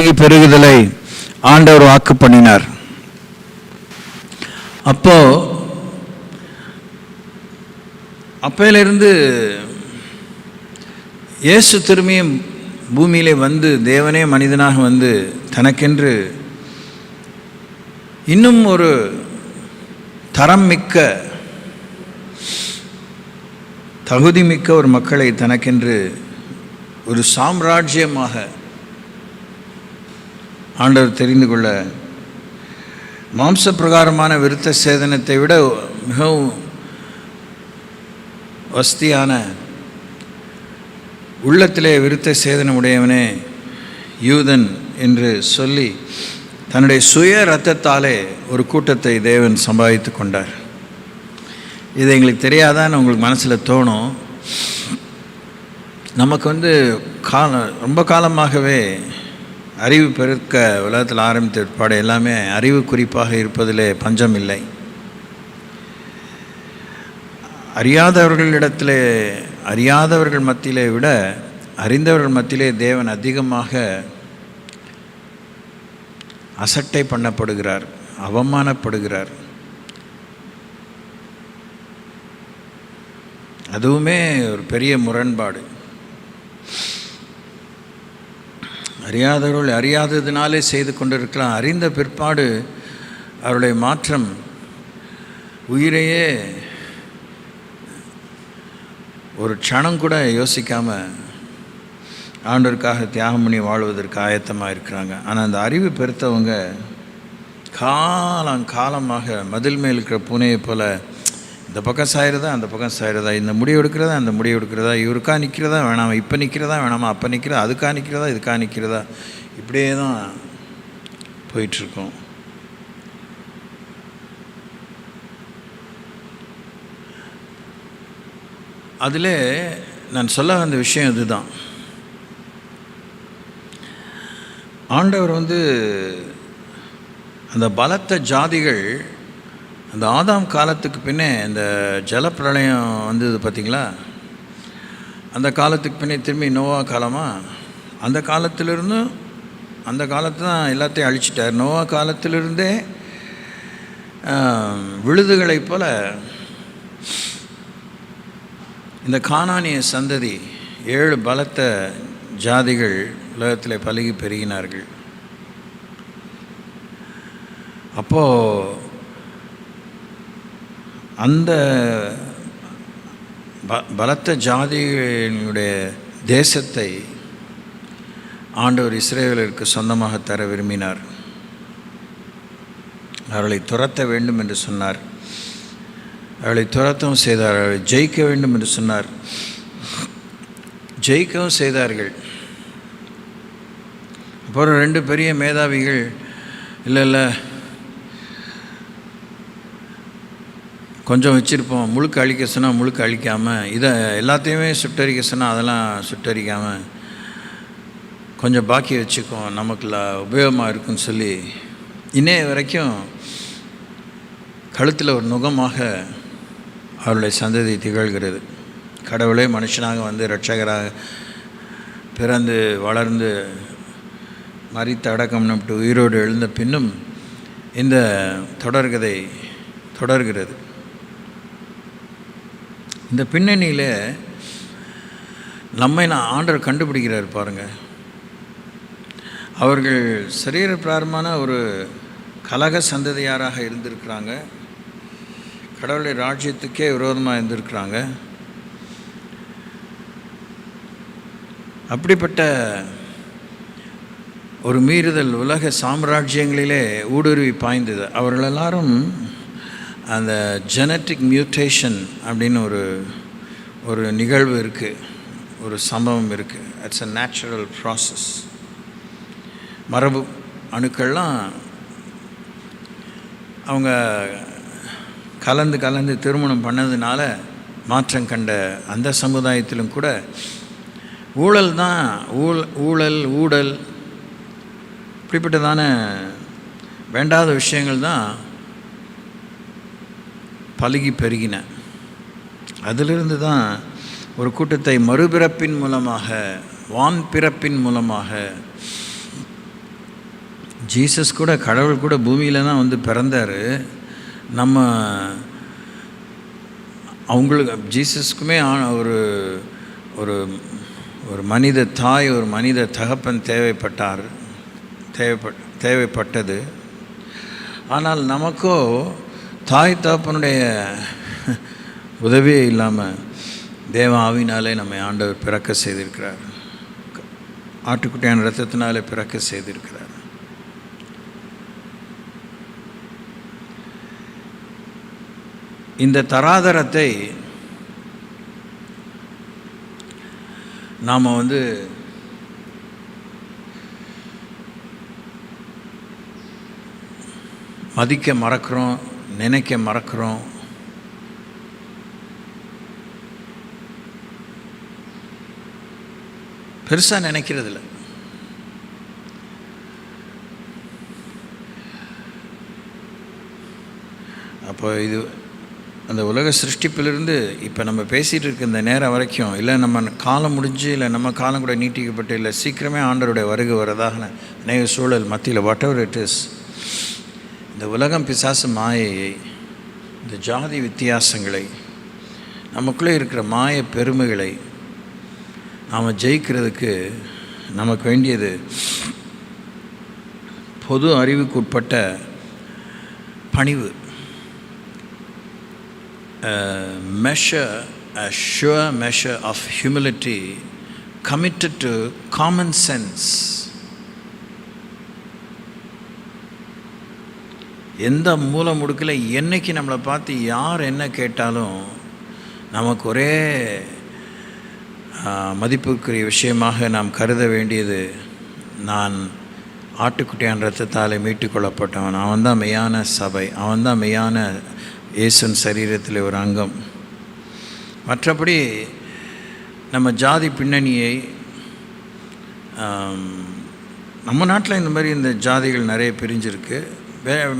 பலுகி பெருகுதலை ஆண்டவர் வாக்கு பண்ணினார். அப்பையிலிருந்து இயேசு திரும்பியும் பூமியிலே வந்து தேவனே மனிதனாக வந்து தனக்கென்று இன்னும் ஒரு தரம் மிக்க தகுதி மிக்க ஒரு மக்களை தனக்கென்று ஒரு சாம்ராஜ்யமாக ஆண்டவர் தெரிந்து கொள்ள மாம்ச பிரகாரமான விருத்த சேதனத்தை விட மிகவும் வஸ்தியான உள்ளத்திலே விருத்த சேதனம் உடையவனே யூதன் என்று சொல்லி தன்னுடைய சுய இரத்தத்தாலே ஒரு கூட்டத்தை தேவன் சம்பாதித்து கொண்டார். இது எங்களுக்கு தெரியாதான்னு உங்களுக்கு மனசில் தோணும். நமக்கு ரொம்ப காலமாகவே அறிவு பெருக்க உலகத்தில் ஆரம்பித்த ஏற்பாடு எல்லாமே அறிவு குறிப்பாக இருப்பதிலே பஞ்சம் இல்லை. அறியாதவர்கள் மத்தியிலே விட அறிந்தவர்கள் மத்தியிலே தேவன் அதிகமாக அசட்டை பண்ணப்படுகிறார், அவமானப்படுகிறார். அதுவுமே ஒரு பெரிய முரண்பாடு. அறியாதவர்கள் அறியாததினாலே செய்து கொண்டிருக்கலாம். அறிந்த பிற்பாடு அவருடைய மாற்றம் உயிரையே ஒரு க்ஷணம் கூட யோசிக்காமல் ஆண்டவருக்காக தியாகம் பண்ணி வாழ்வதற்கு ஆயத்தமாக இருக்கிறாங்க. ஆனால் அந்த அறிவு பெருத்தவங்க காலமாக மதில் மேல் இருக்கிற பூனையை போல் இந்த பக்கம் சாயிறதா அந்த பக்கம் சாயிறதா, இந்த முடிவு எடுக்கிறதா அந்த முடிவு எடுக்கிறதா, இவருக்கா நிற்கிறதா வேணாமா, இப்போ நிற்கிறதா வேணாமா, அப்போ நிற்கிறதா, அதுக்கா நிற்கிறதா இதுக்கா நிற்கிறதா, இப்படியே தான் போயிட்டுருக்கோம். அதில் நான் சொல்ல வந்த விஷயம் இதுதான். ஆண்டவர் அந்த பலத்த ஜாதிகள் அந்த ஆதாம் காலத்துக்கு பின்னே இந்த ஜலப்பிரளயம் வந்தது பார்த்திங்களா, அந்த காலத்துக்கு பின்னே திரும்பி நோவா காலமாக அந்த காலத்து தான் எல்லாத்தையும் அழிச்சிட்டார். நோவா காலத்திலிருந்தே விழுதுகளைப் போல இந்த கானானிய சந்ததி 7 பலத்த ஜாதிகள் உலகத்தில் பலுகி பெருகினார்கள். அப்போது அந்த பலத்த ஜாதிகளுடைய தேசத்தை ஆண்டவர் இஸ்ரவேலருக்கு சொந்தமாக தர விரும்பினார். அவர்களை துரத்த வேண்டும் என்று சொன்னார். அவளை துரத்தவும் செய்தார். அவளை ஜெயிக்க வேண்டும் என்று சொன்னார். ஜெயிக்கவும் செய்தார்கள். அப்புறம் 2 பெரிய மேதாவிகள் இல்லை கொஞ்சம் வச்சுருப்போம், முழுக்க அழிக்க சொன்னால் முழுக்க அழிக்காமல், இதை எல்லாத்தையுமே சுட்டரிக்க சொன்னால் அதெல்லாம் சுட்டரிக்காமல் கொஞ்சம் பாக்கி வச்சுக்கோம், நமக்குள்ள உபயோகமாக இருக்குன்னு சொல்லி இன்னைய வரைக்கும் கழுத்தில் ஒரு நுகமாக அவருடைய சந்ததி திகழ்கிறது. கடவுளே மனுஷனாக இரட்சகராக பிறந்து வளர்ந்து மரித்து அடக்கம்னுட்டு உயிரோடு எழுந்த பின்னும் இந்த தொடர்கதை தொடர்கிறது. இந்த பின்னணியில் ஆண்டவர் கண்டுபிடிக்கிறார் பாருங்கள். அவர்கள் சரீர பிராரமான ஒரு கலக சந்ததியாராக இருந்திருக்கிறாங்க. கடவுளுடைய ராஜ்யத்துக்கே விரோதமாக இருந்திருக்கிறாங்க. அப்படிப்பட்ட ஒரு மீறுதல் உலக சாம்ராஜ்யங்களிலே ஊடுருவி பாய்ந்தது. அவர்கள் எல்லாரும் அந்த ஜெனட்டிக் மியூட்டேஷன் அப்படின்னு ஒரு நிகழ்வு இருக்குது, ஒரு சம்பவம் இருக்குது. It's a natural process. மரபு அணுக்கள்லாம் அவங்க கலந்து திருமணம் பண்ணதுனால மாற்றம் கண்ட அந்த சமுதாயத்திலும் கூட ஊழல் இப்படிப்பட்டதான வேண்டாத விஷயங்கள் தான் பலுகி பெருகின. அதிலிருந்து தான் ஒரு கூட்டத்தை மறுபிறப்பின் மூலமாக வான் பிறப்பின் மூலமாக ஜீசஸ் கூட, கடவுள் கூட பூமியில் தான் வந்து பிறந்தார். நம்ம அவங்களுக்கு ஜீசஸ்க்குமே ஒரு ஒரு ஒரு மனித தாய், ஒரு மனித தகப்பன் தேவைப்பட்டது. ஆனால் நமக்கோ தாய் தகப்பனுடைய உதவியே இல்லாமல் தேவ ஆவினாலே நம்மை ஆண்டவர் பிறக்க செய்திருக்கிறார். ஆட்டுக்குட்டியான இரத்தத்தினாலே பிறக்க செய்திருக்கிறார். இந்த தராதரத்தை நாம் வந்து மதிக்க மறக்கிறோம், நினைக்க மறக்கிறோம். பெருசாக நினைக்கிறதில்ல. அப்போ இது அந்த உலக சிருஷ்டிப்பிலிருந்து இப்போ நம்ம பேசிகிட்டு இருக்க இந்த நேரம் வரைக்கும், இல்லை நம்ம காலம் முடிஞ்சு, இல்லை நம்ம காலம் கூட நீட்டிக்கப்பட்டு, இல்லை சீக்கிரமே ஆண்டவருடைய வருகை வரதாக அநேக சூழல் மத்தியில், வாட் எவர் இட் இஸ், இந்த உலகம் பிசாசு மாயையை, இந்த ஜாதி வித்தியாசங்களை, நமக்குள்ளே இருக்கிற மாய பெருமைகளை நாம் ஜெயிக்கிறதுக்கு நமக்கு வேண்டியது பொது அறிவுக்குட்பட்ட பணிவு. A sure measure of humility committed to common sense. எந்த மூல முடுக்கில் என்னைக்கு நம்மளை பார்த்து யார் என்ன கேட்டாலும் நமக்கு ஒரே மதிப்புக்குரிய விஷயமாக நாம் கருத வேண்டியது, நான் ஆட்டுக்குட்டியான இரத்தத்தாலே மீட்டுக்கொள்ளப்பட்டவன், அவன் தான் மெய்யான சபை, அவன் தான் மெய்யான இயேசுவின் சரீரத்தில் ஒரு அங்கம். மற்றபடி நம்ம ஜாதி பின்னணியை, நம்ம நாட்டில் இந்த மாதிரி இந்த ஜாதிகள் நிறைய பிரிஞ்சிருக்கு,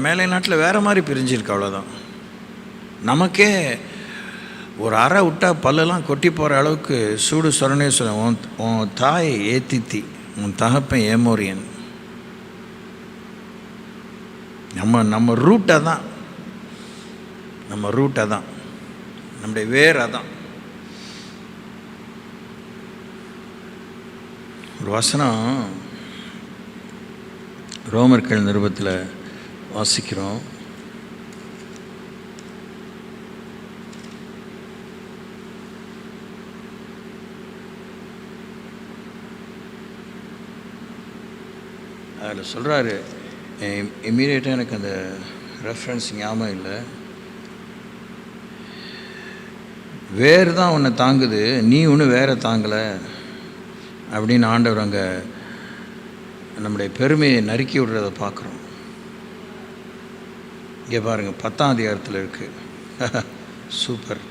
மேலை நாட்டில் வேறு மாதிரி பிரிஞ்சிருக்கு, அவ்வளோதான். நமக்கே ஒரு அறை விட்டால் பல்லெல்லாம் கொட்டி போகிற அளவுக்கு சூடு சொரணே சொல்லுவேன். உன் தாய் ஏத்தித்தி, உன் தகப்பன் ஏமோரியன். நம்ம ரூட்டை தான், நம்முடைய வேர் அதான். ஒரு வசனம் ரோமர்கள் நிருபத்தில் வாசிக்கிறோம். அதில் சொல்கிறாரு, இம்மீடியட்டாக எனக்கு அந்த ரெஃபரன்ஸ் ஞாபகம் இல்லை, வேறு தான் உன்னை தாங்குது, நீ ஒன்றும் வேற தாங்கலை அப்படின்னு ஆண்டவர் அங்கே நம்முடைய பெருமையை நறுக்கி விடுறதை பார்க்குறோம். இங்கே பாருங்கள், 10ஆம் அதிகாரத்தில் இருக்குது. சூப்பர்.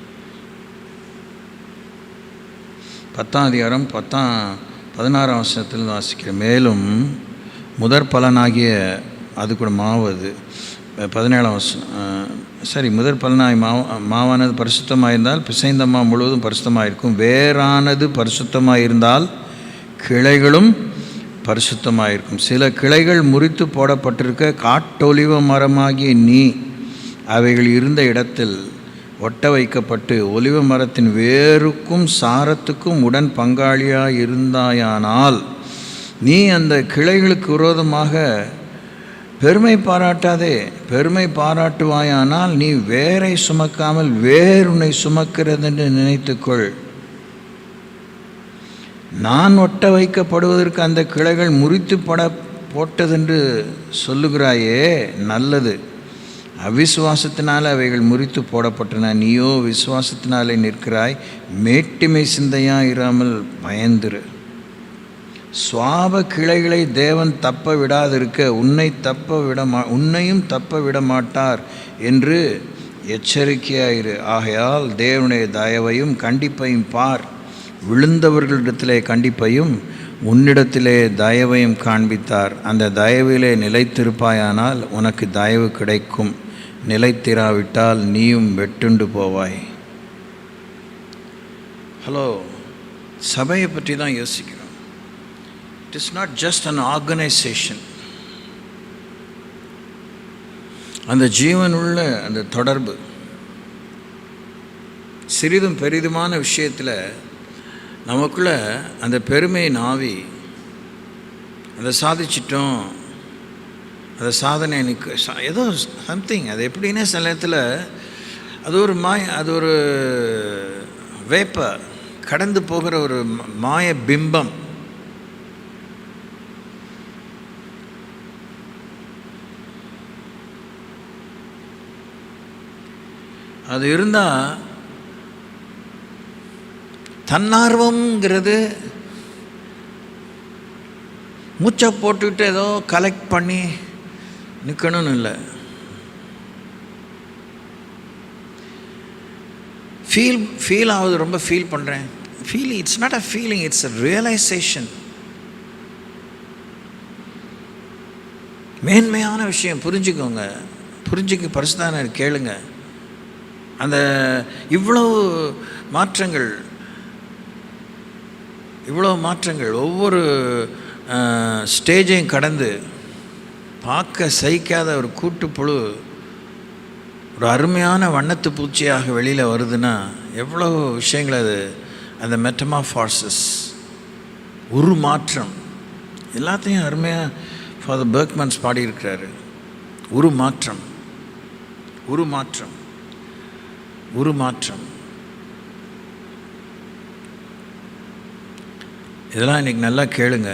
10ஆம் அதிகாரம் 16ஆம் வசனத்தில் வாசிக்கிறேன். மேலும் முதற் பலனாகிய, அது கூட மாவது 17ஆம் வசனம், முதற் பலனாய் மாவானது பரிசுத்தமாக இருந்தால் பிசைந்த மா முழுவதும் பரிசுத்தமாக இருக்கும். வேறானது பரிசுத்தமாக இருந்தால் கிளைகளும் பரிசுத்தமாக இருக்கும். சில கிளைகள் முறித்து போடப்பட்டிருக்க காட்டொலிவ மரமாகிய நீ அவைகள் இருந்த இடத்தில் ஒட்ட வைக்கப்பட்டு ஒலிவ மரத்தின் வேருக்கும் சாரத்துக்கும் உடன் பங்காளியாக இருந்தாயானால் நீ அந்த கிளைகளுக்கு விரோதமாக பெருமை பாராட்டாதே. பெருமை பாராட்டுவாயானால் நீ வேரை சுமக்காமல் வேர் உன்னை சுமக்கிறது என்று நினைத்துக்கொள். நான் ஒட்ட வைக்கப்படுவதற்கு அந்த கிளைகள் முறித்து போட்டதென்று சொல்லுகிறாயே, நல்லது. அவிசுவாசத்தினால் அவைகள் முறித்து போடப்பட்டன, நீயோ விசுவாசத்தினாலே நிற்கிறாய். மேட்டிமை சிந்தையாக இராமல் பயந்திரு. சுவாப கிளைகளை தேவன் தப்ப விடாதிருக்க உன்னையும் தப்ப விட மாட்டார் என்று எச்சரிக்கையாயிரு. ஆகையால் தேவனுடைய தயவையும் கண்டிப்பையும் பார். விழுந்தவர்களிடத்திலே கண்டிப்பையும் உன்னிடத்திலே தயவையும் காண்பித்தார். அந்த தயவிலே நிலைத்திருப்பாயானால் உனக்கு தயவு கிடைக்கும். நிலைத்திராவிட்டால் நீயும் வெட்டுண்டு போவாய். ஹலோ, சபையை பற்றி தான் யோசிக்கிறோம். It is not just an organization. அந்த ஜீவனுள்ள அந்த தொடர்பு சிறிதும் பெரிதுமான விஷயத்தில் நமக்குள்ள அந்த பெருமையின் ஆவி, அதை சாதிச்சிட்டோம், அந்த சாதனை எனக்கு ஏதோ சம்திங், அது எப்படின்னா சில நேரத்தில் அது ஒரு அது ஒரு வேப்பர், கடந்து போகிற ஒரு மாய பிம்பம். அது இருந்தால் தன்னார்வங்கிறது மூச்சை போட்டுக்கிட்டு ஏதோ கலெக்ட் பண்ணி நிற்கணும்னு இல்லை. ஃபீல் ஆகுது, ரொம்ப ஃபீல் பண்ணுறேன். It's not a feeling, it's a realisation. மேன்மையான விஷயம் புரிஞ்சுக்கோங்க, பரிசுத்தான கேளுங்க. அந்த இவ்வளவு மாற்றங்கள் ஒவ்வொரு ஸ்டேஜையும் கடந்து பார்க்க சகிக்காத ஒரு கூட்டுப்புழு ஒரு அருமையான வண்ணத்து பூச்சியாக வெளியில் வருதுன்னா எவ்வளோ விஷயங்கள் அது, அந்த மெட்டமாஃபார்சஸ், மாற்றம் எல்லாத்தையும் அருமையாக ஃபாதர் பெர்க்மன்ஸ் பாடியிருக்கிறாரு. மாற்றம் இதெல்லாம் இன்றைக்கி நல்லா கேளுங்க.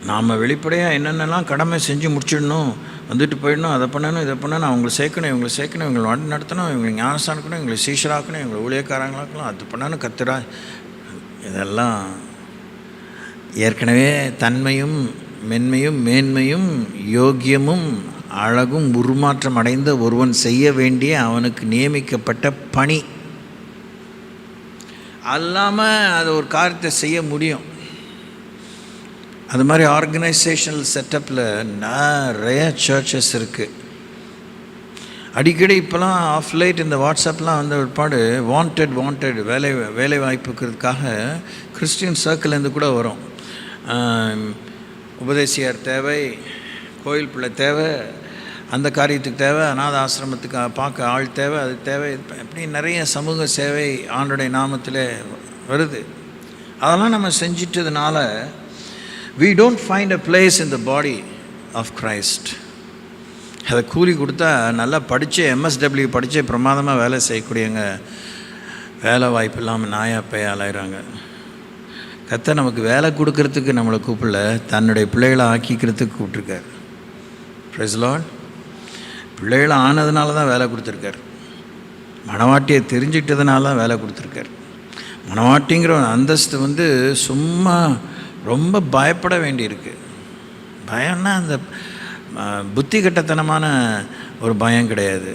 நாம் வெளிப்படையாக என்னென்னலாம் கடமை செஞ்சு முடிச்சிடணும், வந்துட்டு போயிடணும், அதை பண்ணணும், இதை பண்ணணும், அவங்களை சேர்க்கணும், இவங்களை வண்டி நடத்தணும், இவங்களை ஞானஸ்தானக்கணும், இவங்களை சீஷராக்கணும், இவங்களை ஊழியக்காரங்களாக்கணும், அது பண்ணணும், கத்துறா, இதெல்லாம் ஏற்கனவே தன்மையும் மென்மையும் மேன்மையும் யோக்கியமும் அழகும் உருமாற்றம் அடைந்த ஒருவன் செய்ய வேண்டிய அவனுக்கு நியமிக்கப்பட்ட பணி. அல்லாமல் அது ஒரு காரியத்தை செய்ய முடியும். அது மாதிரி ஆர்கனைசேஷனல் செட்டப்பில் நிறைய சர்ச்சஸ் இருக்குது. அடிக்கடி இப்போலாம் ஆஃப் லைட் இந்த வாட்ஸ்அப்லாம் வந்த பிற்பாடு வாண்டட் வேலை வாய்ப்புக்கிறதுக்காக கிறிஸ்டியன் சர்க்கிள்லேருந்து கூட வரும். உபதேசியார் தேவை, கோயில் பிள்ளை தேவை, அந்த காரியத்துக்கு தேவை, அநாத ஆசிரமத்துக்கு பார்க்க ஆள் தேவை, அது தேவை, இப்படி நிறைய சமூக சேவை ஆண்டுடைய நாமத்தில் வருது. அதெல்லாம் நம்ம செஞ்சிட்டதுனால we don't find a place in the body of Christ. அதை கூலி கொடுத்தா நல்லா படித்து MSW படித்து பிரமாதமாக வேலை செய்யக்கூடியவங்க வேலை வாய்ப்பு இல்லாமல் நாயா பையாளாயிறாங்க. கர்த்தர் நமக்கு வேலை கொடுக்கறதுக்கு நம்மளை கூப்பிடல, தன்னுடைய பிள்ளைகளை ஆக்கிக்கிறதுக்கு கூப்பிட்ருக்கார். Price Lord. பிள்ளைகளை ஆனதுனால தான் வேலை கொடுத்துருக்கார். மணவாட்டியை தெரிஞ்சிட்டதுனால தான் வேலை கொடுத்துருக்கார். மணவாட்டிங்கிற அந்தஸ்து சும்மா ரொம்ப பயப்பட வேண்டியிருக்கு. பயம்னா அந்த புத்தி கட்டத்தனமான ஒரு பயம் கிடையாது.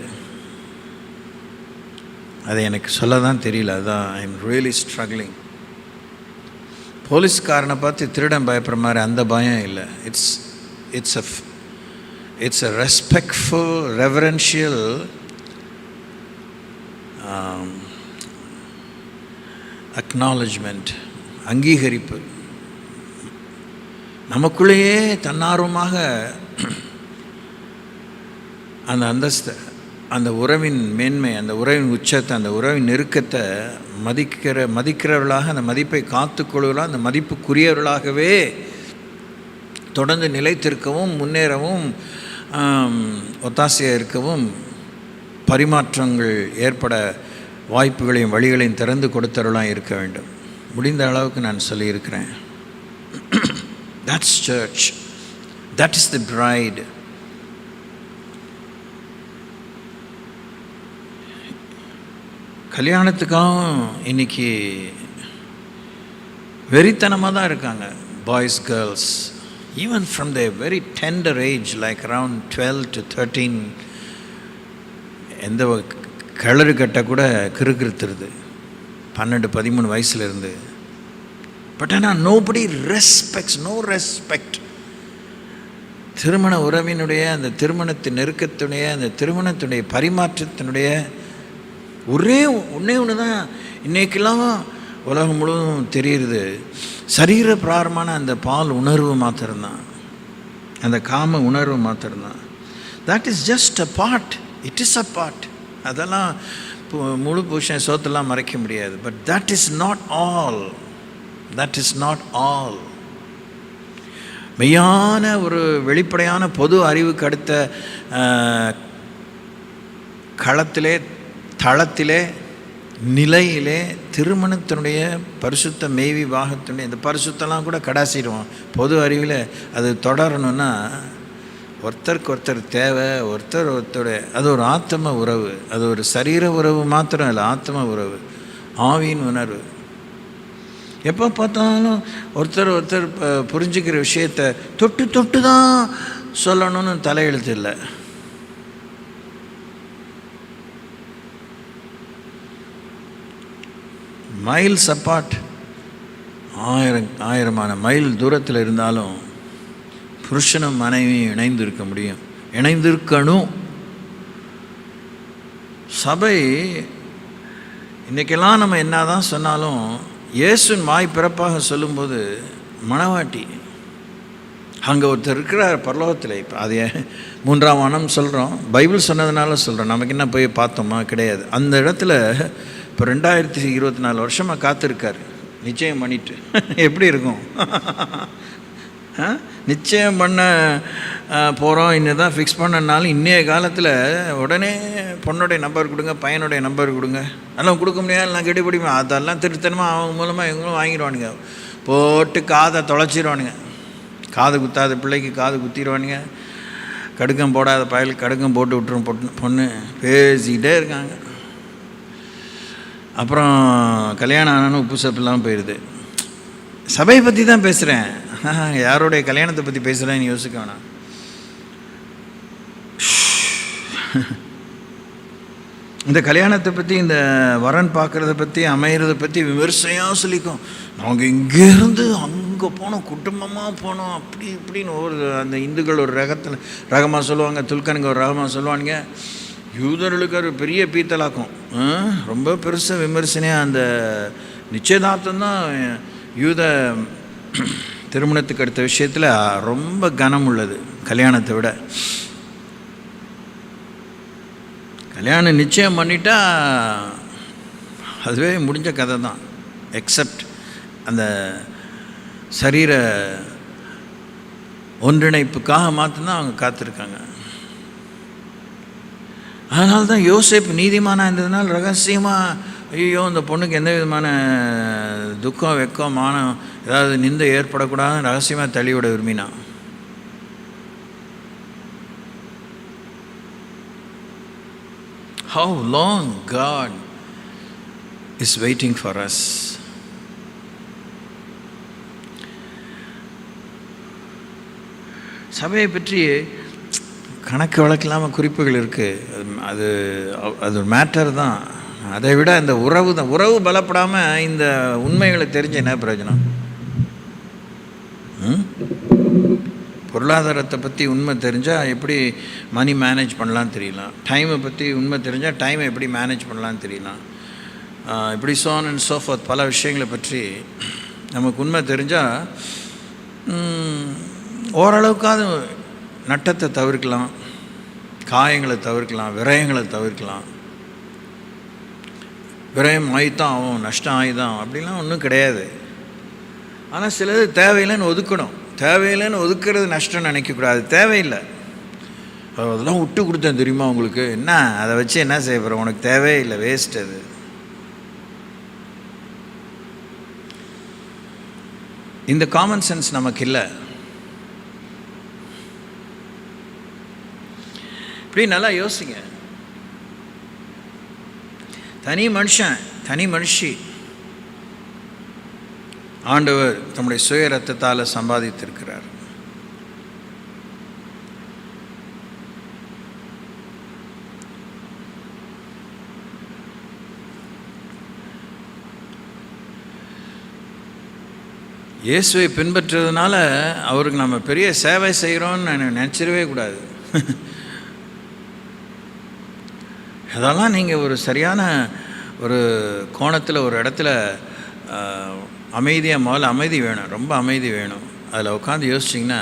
அது எனக்கு சொல்ல தான் தெரியல. அதுதான் ஐ எம் ரியலி ஸ்ட்ரகிளிங். போலீஸ்காரனை பார்த்து திருடன் பயப்படுற மாதிரி அந்த பயம் இல்லை. It's a respectful reverential acknowledgement, அங்கீகரிப்பு. நமக்குள்ளேயே தன்னார்வமாக அந்த அந்தஸ்தை, அந்த உறவின் மேன்மை, அந்த உறவின் உச்சத்தை, அந்த உறவின் நெருக்கத்தை மதிக்கிறவர்களாக, அந்த மதிப்பை காத்துக்கொள்வர்களாக, அந்த மதிப்புக்குரியவர்களாகவே தொடர்ந்து நிலைத்திருக்கவும், முன்னேறவும், ஒத்தாசையாக இருக்கவும், பரிமாற்றங்கள் ஏற்பட வாய்ப்புகளையும் வழிகளையும் திறந்து கொடுத்தவர்களாக இருக்க வேண்டும். முடிந்த அளவுக்கு நான் சொல்லியிருக்கிறேன். That's church. That is the bride. கல்யாணத்துக்காகவும் இன்னைக்கு வெறித்தனமாக தான் இருக்காங்க. Boys, girls, even from the very tender age, like around 12 to 13, எந்த கிளறு கட்ட கூட கிறுகிறுத்துருது 12-13 வயசுலேருந்து. பட் ஆனால் நோபடி ரெஸ்பெக்ட்ஸ், நோ ரெஸ்பெக்ட். திருமண உறவினுடைய அந்த திருமணத்தின் நெருக்கத்தினுடைய அந்த திருமணத்தினுடைய பரிமாற்றத்தினுடைய ஒன்று தான் இன்றைக்கெல்லாம் உலகம் முழுவதும் தெரியுது. சரீர பிராரமான அந்த பால் உணர்வு மாத்திரம்தான். அந்த காம உணர்வு மாத்திரம்தான். That is just a part. It is a part. அதெல்லாம் முழு புருஷன் சோத்தெல்லாம் மறைக்க முடியாது. But that is not all. That is not all. மெய்யான ஒரு வெளிப்படையான பொது அறிவுக்கு அடுத்த களத்திலே, தளத்திலே, நிலையிலே திருமணத்தினுடைய பரிசுத்த மெய்வி பாகத்தினுடைய இந்த பரிசுத்தெல்லாம் கூட கடாசிடுவோம். பொது அறிவில் அது தொடரணும்னா ஒருத்தருக்கு ஒருத்தர் தேவை. ஒருத்தருடைய அது ஒரு ஆத்ம உறவு. அது ஒரு சரீர உறவு மாத்திரம் இல்லை, ஆத்ம உறவு, ஆவியின் உணர்வு. எப்போ பார்த்தாலும் ஒருத்தர் புரிஞ்சுக்கிற விஷயத்தை தொட்டு தான் சொல்லணும்னு தலையெழுத்து இல்லை. மைல்ஸ் அப்பார்ட், ஆயிரமான மைல் தூரத்தில் இருந்தாலும் புருஷனும் மனைவியும் இணைந்து இருக்க முடியும், இணைந்திருக்கணும். சபை இன்றைக்கெல்லாம் நம்ம என்ன தான் சொன்னாலும் இயேசுவின் வாய் பிறப்பாக சொல்லும்போது மணவாட்டி அங்கே ஒருத்தர் இருக்கிறார் பரலோகத்தில். இப்போ அது 3ஆம் வானம் சொல்கிறோம், பைபிள் சொன்னதுனால சொல்கிறோம். நமக்கு என்ன போய் பார்த்தோமா? கிடையாது. அந்த இடத்துல இப்போ 2024 வருஷமாக காத்திருக்கார் நிச்சயம் பண்ணிட்டு. எப்படி இருக்கும்? நிச்சயம் பண்ண போகிறோம், இன்னும் தான் ஃபிக்ஸ் பண்ணனாலும் இன்றைய காலத்தில் உடனே பொண்ணுடைய நம்பர் கொடுங்க, பையனுடைய நம்பர் கொடுங்க. அதெல்லாம் கொடுக்க முடியாது, நான் கெடுபிடிப்பேன். அதெல்லாம் திருத்தனமாக அவங்க மூலமாக இவங்களும் வாங்கிடுவானுங்க. போட்டு காதை தொலைச்சிடுவானுங்க. காது குத்தாத பிள்ளைக்கு காது குத்திடுவானுங்க. கடுக்கம் போடாத பயலுக்கு கடுக்கம் போட்டு விட்டுரும் பொண்ணு. பேசிக்கிட்டே இருக்காங்க. அப்புறம் கல்யாணம் ஆனாலும் உப்பு சப்பு இல்லாமல் போயிடுது. சபையை பற்றி தான் பேசுகிறேன், யாருடைய கல்யாணத்தை பற்றி பேசுகிறேன்னு யோசிக்க வேணாம். இந்த கல்யாணத்தை பற்றி, இந்த வரன் பார்க்குறத பற்றி, அமைகிறத பற்றி விமர்சையாக சொல்லிக்கும். நாங்கள் இங்கேருந்து அங்கே போனோம், குடும்பமாக போனோம், அப்படி இப்படின்னு அந்த இந்துக்கள் ஒரு ரகமாக சொல்லுவாங்க, துல்கனுங்க ஒரு ரகமாக சொல்லுவானுங்க. யூதர்களுக்கு ஒரு பெரிய பீத்தலாக்கும், ரொம்ப பெருசாக விமர்சனையாக. அந்த நிச்சயதார்த்தம் தான் யூத திருமணத்துக்கு அடுத்த விஷயத்தில் ரொம்ப கனம் உள்ளது கல்யாணத்தை விட. கல்யாணம் நிச்சயம் பண்ணிட்டா அதுவே முடிஞ்ச கதை தான். எக்ஸப்ட் அந்த சரீர ஒன்றிணைப்புக்காக மாத்திரம்தான் அவங்க காத்திருக்காங்க. அதனால தான் யோசேப்பு நீதிமானாக இருந்ததுனால ரகசியமாக, ஐயோ இந்த பொண்ணுக்கு எந்த விதமான துக்கம், வெக்கம், மானம், ஏதாவது நிந்தை ஏற்படக்கூடாதுன்னு ரகசியமாக தள்ளிவிட விரும்பினான். How long God is waiting for us. சபையை பற்றி கணக்கு வழக்கில்லாமல் குறிப்புகள் இருக்குது. அது ஒரு மேட்டர் தான். அதை விட இந்த உறவு தான். உறவு பலப்படாமல் இந்த உண்மைகளை தெரிஞ்ச என்ன பிரயோஜனம்? பொருளாதாரத்தை பற்றி உண்மை தெரிஞ்சால் எப்படி மணி மேனேஜ் பண்ணலான்னு தெரியலாம். டைமை பற்றி உண்மை தெரிஞ்சால் டைமை எப்படி மேனேஜ் பண்ணலான்னு தெரியலாம். இப்படி சோன் அண்ட் சோஃபோர்த் பல விஷயங்களை பற்றி நமக்கு உண்மை தெரிஞ்சால் ஓரளவுக்காவது நட்டத்தை தவிர்க்கலாம், காயங்களை தவிர்க்கலாம், விரயங்களை தவிர்க்கலாம். விரயம் ஆகித்தான் ஆகும், நஷ்டம் ஆகிதான் அப்படிலாம் ஒன்றும் கிடையாது. ஆனால் சிலது தேவையில்லைன்னு ஒதுக்கணும். தேவையில்லைன்னு ஒதுக்கிறது நஷ்டம் நினைக்கக்கூடாது. தேவையில்லை, அதெல்லாம் விட்டு கொடுத்தேன் தெரியுமா உங்களுக்கு, என்ன அதை வச்சு என்ன செய்ய போகிறோம், உனக்கு தேவையில்லை, வேஸ்ட். அது இந்த காமன் சென்ஸ் நமக்கு இல்லை. இப்படி நல்லா யோசிங்க. தனி மனுஷன், தனி மனுஷி ஆண்டவர் தம்முடைய சுய ரத்தத்தால் சம்பாதித்திருக்கிறார். இயேசுவை பின்பற்றுறதுனால அவருக்கு நம்ம பெரிய சேவை செய்கிறோன்னு நினச்சிடவே கூடாது. அதெல்லாம் நீங்கள் ஒரு சரியான ஒரு கோணத்தில் ஒரு இடத்துல அமைதியாக, முதல்ல அமைதி வேணும், ரொம்ப அமைதி வேணும். அதில் உட்காந்து யோசிச்சிங்கன்னா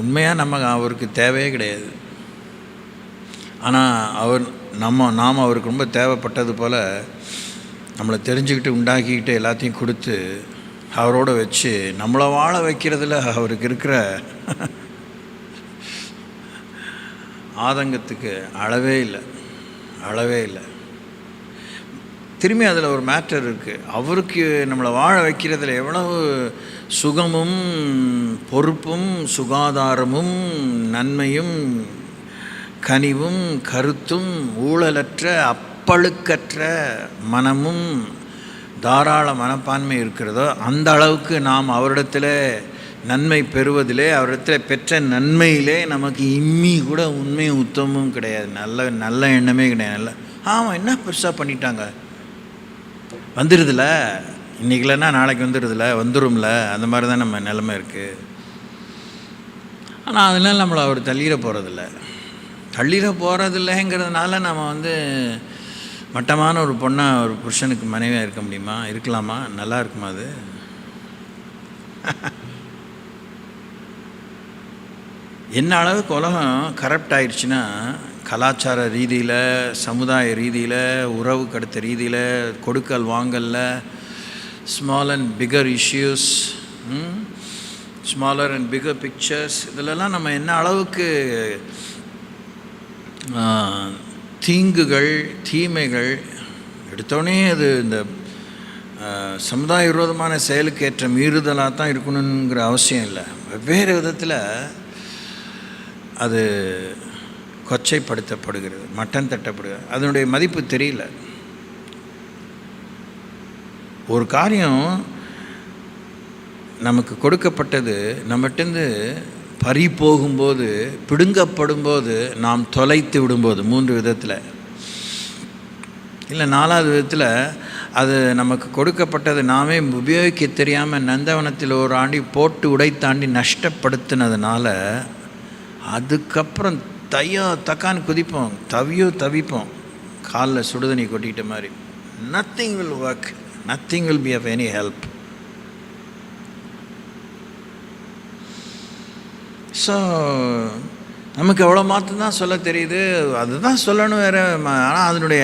உண்மையாக நம்ம அவருக்கு தேவையே கிடையாது. ஆனால் நாம் அவருக்கு ரொம்ப தேவைப்பட்டது போல் நம்மளை தெரிஞ்சுக்கிட்டு உண்டாக்கிக்கிட்டு எல்லாத்தையும் கொடுத்து அவரோட வச்சு நம்மளை வாழ வைக்கிறதுல அவருக்கு இருக்கிற ஆதங்கத்துக்கு அளவே இல்லை. திரும்பி அதில் ஒரு மேட்டர் இருக்குது. அவருக்கு நம்மளை வாழ வைக்கிறதுல எவ்வளவு சுகமும் பொறுப்பும் சுகாதாரமும் நன்மையும் கனிவும் கருத்தும் ஊழலற்ற அப்பழுக்கற்ற மனமும் தாராள மனப்பான்மை இருக்கிறதோ அந்த அளவுக்கு நாம் அவரிடத்தில் நன்மை பெறுவதிலே, அவரிடத்தில் பெற்ற நன்மையிலே நமக்கு இம்மி கூட உண்மையும் உத்தமும் கிடையாது. நல்ல எண்ணமே கிடையாது. ஆமாம், என்ன பெருசாக பண்ணிட்டாங்க, வந்துடுதுல, இன்றைக்கி இல்லைன்னா நாளைக்கு வந்துடும்ல, அந்த மாதிரி தான் நம்ம நிலைமை இருக்குது. ஆனால் அதனால் நம்மளை அவர் தள்ளிட போகிறதில்லைங்கிறதுனால நம்ம மட்டமான ஒரு பொண்ணாக ஒரு புருஷனுக்கு மனைவியாக இருக்க முடியுமா? இருக்கலாமா? நல்லா இருக்குமா அது? என்ன அளவுக்கு உலகம் கரப்ட் ஆயிடுச்சுன்னா, கலாச்சார ரீதியில், சமுதாய ரீதியில், உறவுக்கு அடுத்த ரீதியில், கொடுக்கல் வாங்கலில், small and bigger issues, smaller and bigger pictures, இதிலெல்லாம் நம்ம என்ன அளவுக்கு தீங்குகள் தீமைகள் எடுத்தோடனே அது இந்த சமுதாய விரோதமான செயலுக்கு ஏற்ற மீறுதலாக தான் இருக்கணுங்கிற அவசியம் இல்லை. வெவ்வேறு விதத்தில் அது கொச்சைப்படுத்தப்படுகிறது, மட்டம் தட்டப்படுகிறது. அதனுடைய மதிப்பு தெரியல. ஒரு காரியம் நமக்கு கொடுக்கப்பட்டது நம்மகிட்டேருந்து பறி போகும்போது, பிடுங்கப்படும்போது, நாம் தொலைத்து விடும்போது, 3 விதத்தில் இல்லை 4வது விதத்தில், அது நமக்கு கொடுக்கப்பட்டது நாமே உபயோகிக்க தெரியாமல் நந்தவனத்தில் ஒரு ஆண்டி போட்டு உடைத்தாண்டி நஷ்டப்படுத்தினதுனால அதுக்கப்புறம் தக்கான்னு குதிப்போம், தவிப்போம், காலில் சுடுதண்ணி கொட்டிக்கிட்ட மாதிரி. Nothing will work, nothing will be of any help. So நமக்கு எவ்வளோ மாற்றம்தான் சொல்ல தெரியுது, அதுதான் சொல்லணும் வேறு. ஆனால் அதனுடைய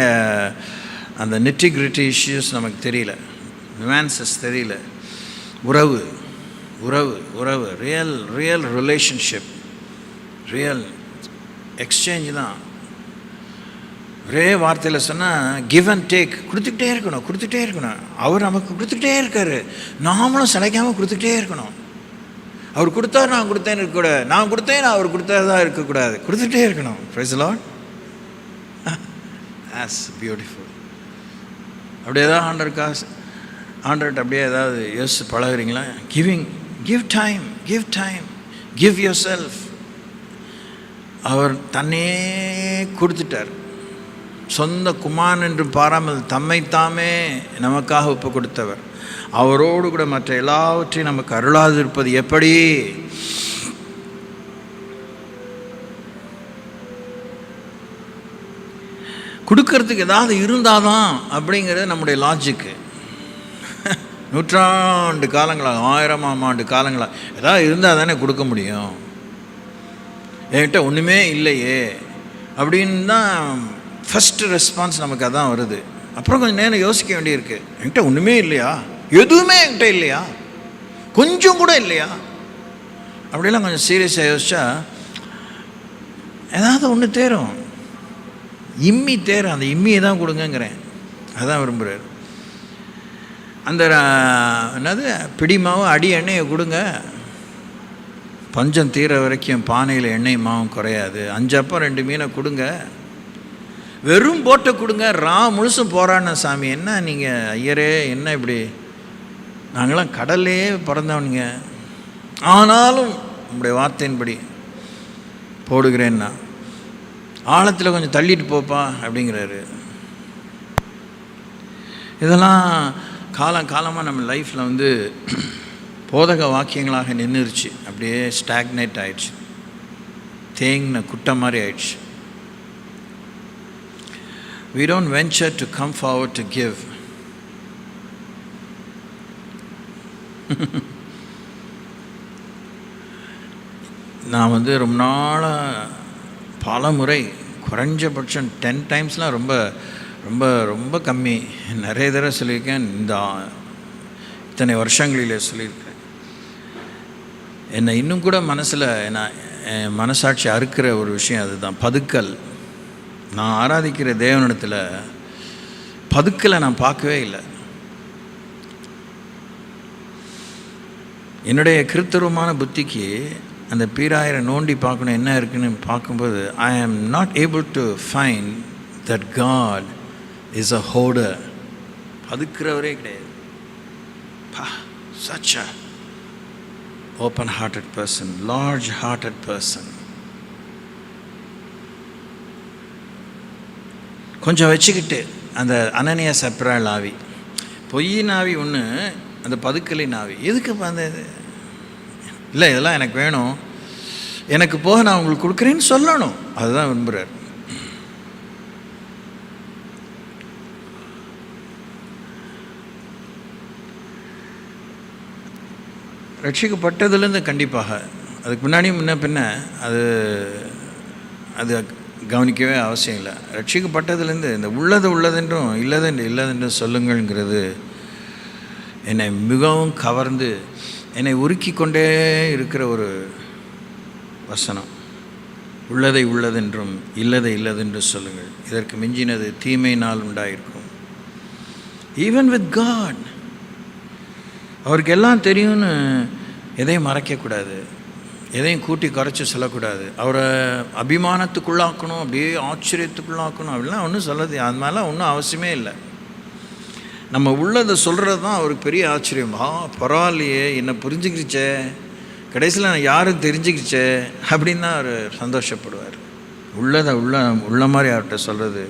அந்த நெட்டிகிரிட்டி இஷ்யூஸ் நமக்கு தெரியல, நியூவான்சஸ் தெரியல. உறவு ரியல் ரிலேஷன்ஷிப், ரியல் எக்ஸ்சேஞ்ச் தான். ஒரே வார்த்தையில் சொன்னால் கிவ் அண்ட் டேக், கொடுத்துக்கிட்டே இருக்கணும். அவர் நமக்கு கொடுத்துக்கிட்டே இருக்கார், நாமளும் சிலைக்காமல் கொடுத்துக்கிட்டே இருக்கணும். அவர் கொடுத்தார், நான் கொடுத்தேன்னு இருக்கக்கூடாது, நான் கொடுத்தேன் அவர் கொடுத்தாதான் இருக்கக்கூடாது, கொடுத்துட்டே இருக்கணும். Praise the Lord. that's beautiful. அப்படியே தான் ஆண்டர்கிட்ட அப்படியே ஏதாவது யோசிச்சு பழகுறீங்களா? give time, give yourself. அவர் தன்னே கொடுத்துட்டார், சொந்த குமாரன் என்று பாராமல் தம்மைத்தாமே நமக்காக ஒப்பு கொடுத்தவர். அவரோடு கூட மற்ற எல்லாவற்றையும் நமக்கு அருளாது இருப்பது எப்படி? கொடுக்கறதுக்கு ஏதாவது இருந்தாதான் அப்படிங்கிறது நம்முடைய லாஜிக்கு. 100 காலங்களாக 1000ஆம் ஆண்டு காலங்களாக ஏதாவது இருந்தால் தானே கொடுக்க முடியும். என்கிட்ட ஒன்றுமே இல்லையே அப்படின்னு தான் ஃபஸ்ட்டு ரெஸ்பான்ஸ் நமக்கு அதான் வருது. அப்புறம் கொஞ்சம் நேரம் யோசிக்க வேண்டியிருக்கு. என்கிட்ட ஒன்றுமே இல்லையா, எதுவுமே என்கிட்ட இல்லையா, கொஞ்சம் கூட இல்லையா, அப்படிலாம் கொஞ்சம் சீரியஸாக யோசிச்சா ஏதாவது ஒன்று தேரும், இம்மி தேரும். அந்த இம்மியை தான் கொடுங்கங்கிறேன், அதான் விரும்புகிறார். அந்த என்னது பிடி மாவு அடி எண்ணெயை கொடுங்க, பஞ்சம் தீர வரைக்கும் பானையில் எண்ணெய் மாவும் குறையாது. 5 அப்பம் 2 மீனை கொடுங்க, வெறும் போட்டை கொடுங்க, முழுசும் போராடின சாமி. என்ன நீங்கள் ஐயரே, என்ன இப்படி, நாங்களாம் கடல்லே பிறந்தவனுங்க, ஆனாலும் உங்களுடைய வார்த்தையின்படி போடுகிறேன்னா ஆழத்தில் கொஞ்சம் தள்ளிட்டு போப்பா அப்படிங்கிறாரு. இதெல்லாம் காலமாக நம்ம லைஃப்பில் போதக வாக்கியங்களாக நின்றுருச்சு, அப்படியே ஸ்டாக்னேட் ஆயிடுச்சு, தேங்கின குட்டை மாதிரி ஆயிடுச்சு. We don't venture to come forward to give. நான் வந்து ரொம்ப நாளாக பல முறை குறைஞ்சபட்சம் 10 டைம்ஸ்லாம் ரொம்ப ரொம்ப ரொம்ப கம்மி, நிறைய தடவை சொல்லியிருக்கேன். இத்தனை வருஷங்களிலே சொல்லியிருக்கேன். என்னை இன்னும் கூட மனசில் என் மனசாட்சி அறுக்கிற ஒரு விஷயம் அதுதான், பதுக்கல். நான் ஆராதிக்கிற தேவனிடத்தில் பதுக்கலை நான் பார்க்கவே இல்லை. என்னுடைய கிறித்தவமான புத்திக்கு அந்த பீராயரை நோண்டி பார்க்கணும் என்ன இருக்குன்னு பார்க்கும்போது, I am not able to find that God is a hoarder. பதுக்கிறவரே கிடையாது. such a open hearted person, large hearted person. கொஞ்சம் வச்சுக்கிட்டு அந்த அனனியா சப்ரால் ஆவி, பொய்யின் ஆவி ஒன்று, அந்த பதுக்கலின் ஆவி. எதுக்கு அந்த இல்லை இதெல்லாம் எனக்கு வேணும், எனக்கு போக நான் உங்களுக்கு கொடுக்குறேன்னு சொல்லணும், அதுதான் விரும்புகிறார். ரட்சிக்கப்பட்டதுலேருந்து கண்டிப்பாக, அதுக்கு முன்னாடியும் முன்ன பின்ன அது கவனிக்கவே அவசியம் இல்லை. ரட்சிக்கப்பட்டதுலேருந்து இந்த உள்ளதென்றும் இல்லதென்றும் சொல்லுங்கள்ங்கிறது என்னை மிகவும் கவர்ந்து என்னை உருக்கி கொண்டே இருக்கிற ஒரு வசனம். உள்ளதென்றும் இல்லதென்று சொல்லுங்கள், இதற்கு மிஞ்சினது தீமையினால் உண்டாயிருக்கும். ஈவன் வித் காட், அவருக்கு எல்லாம் தெரியும்னு எதையும் மறைக்கக்கூடாது, எதையும் கூட்டி குறைச்சி சொல்லக்கூடாது. அவரை அபிமானத்துக்குள்ளாக்கணும், அப்படியே ஆச்சரியத்துக்குள்ளாக்கணும் அப்படிலாம் ஒன்றும் சொல்லாது. அது மாதிரிலாம் ஒன்றும் அவசியமே இல்லை. நம்ம உள்ளதை சொல்கிறது தான் அவருக்கு பெரிய ஆச்சரியம். பரவாயில்லையே, என்னை புரிஞ்சுக்கிச்சே, கடைசியில் நான் யாரும் தெரிஞ்சுக்கிச்சே அப்படின்னு தான் அவர் சந்தோஷப்படுவார். உள்ளதை உள்ள மாதிரி அவர்கிட்ட சொல்கிறது.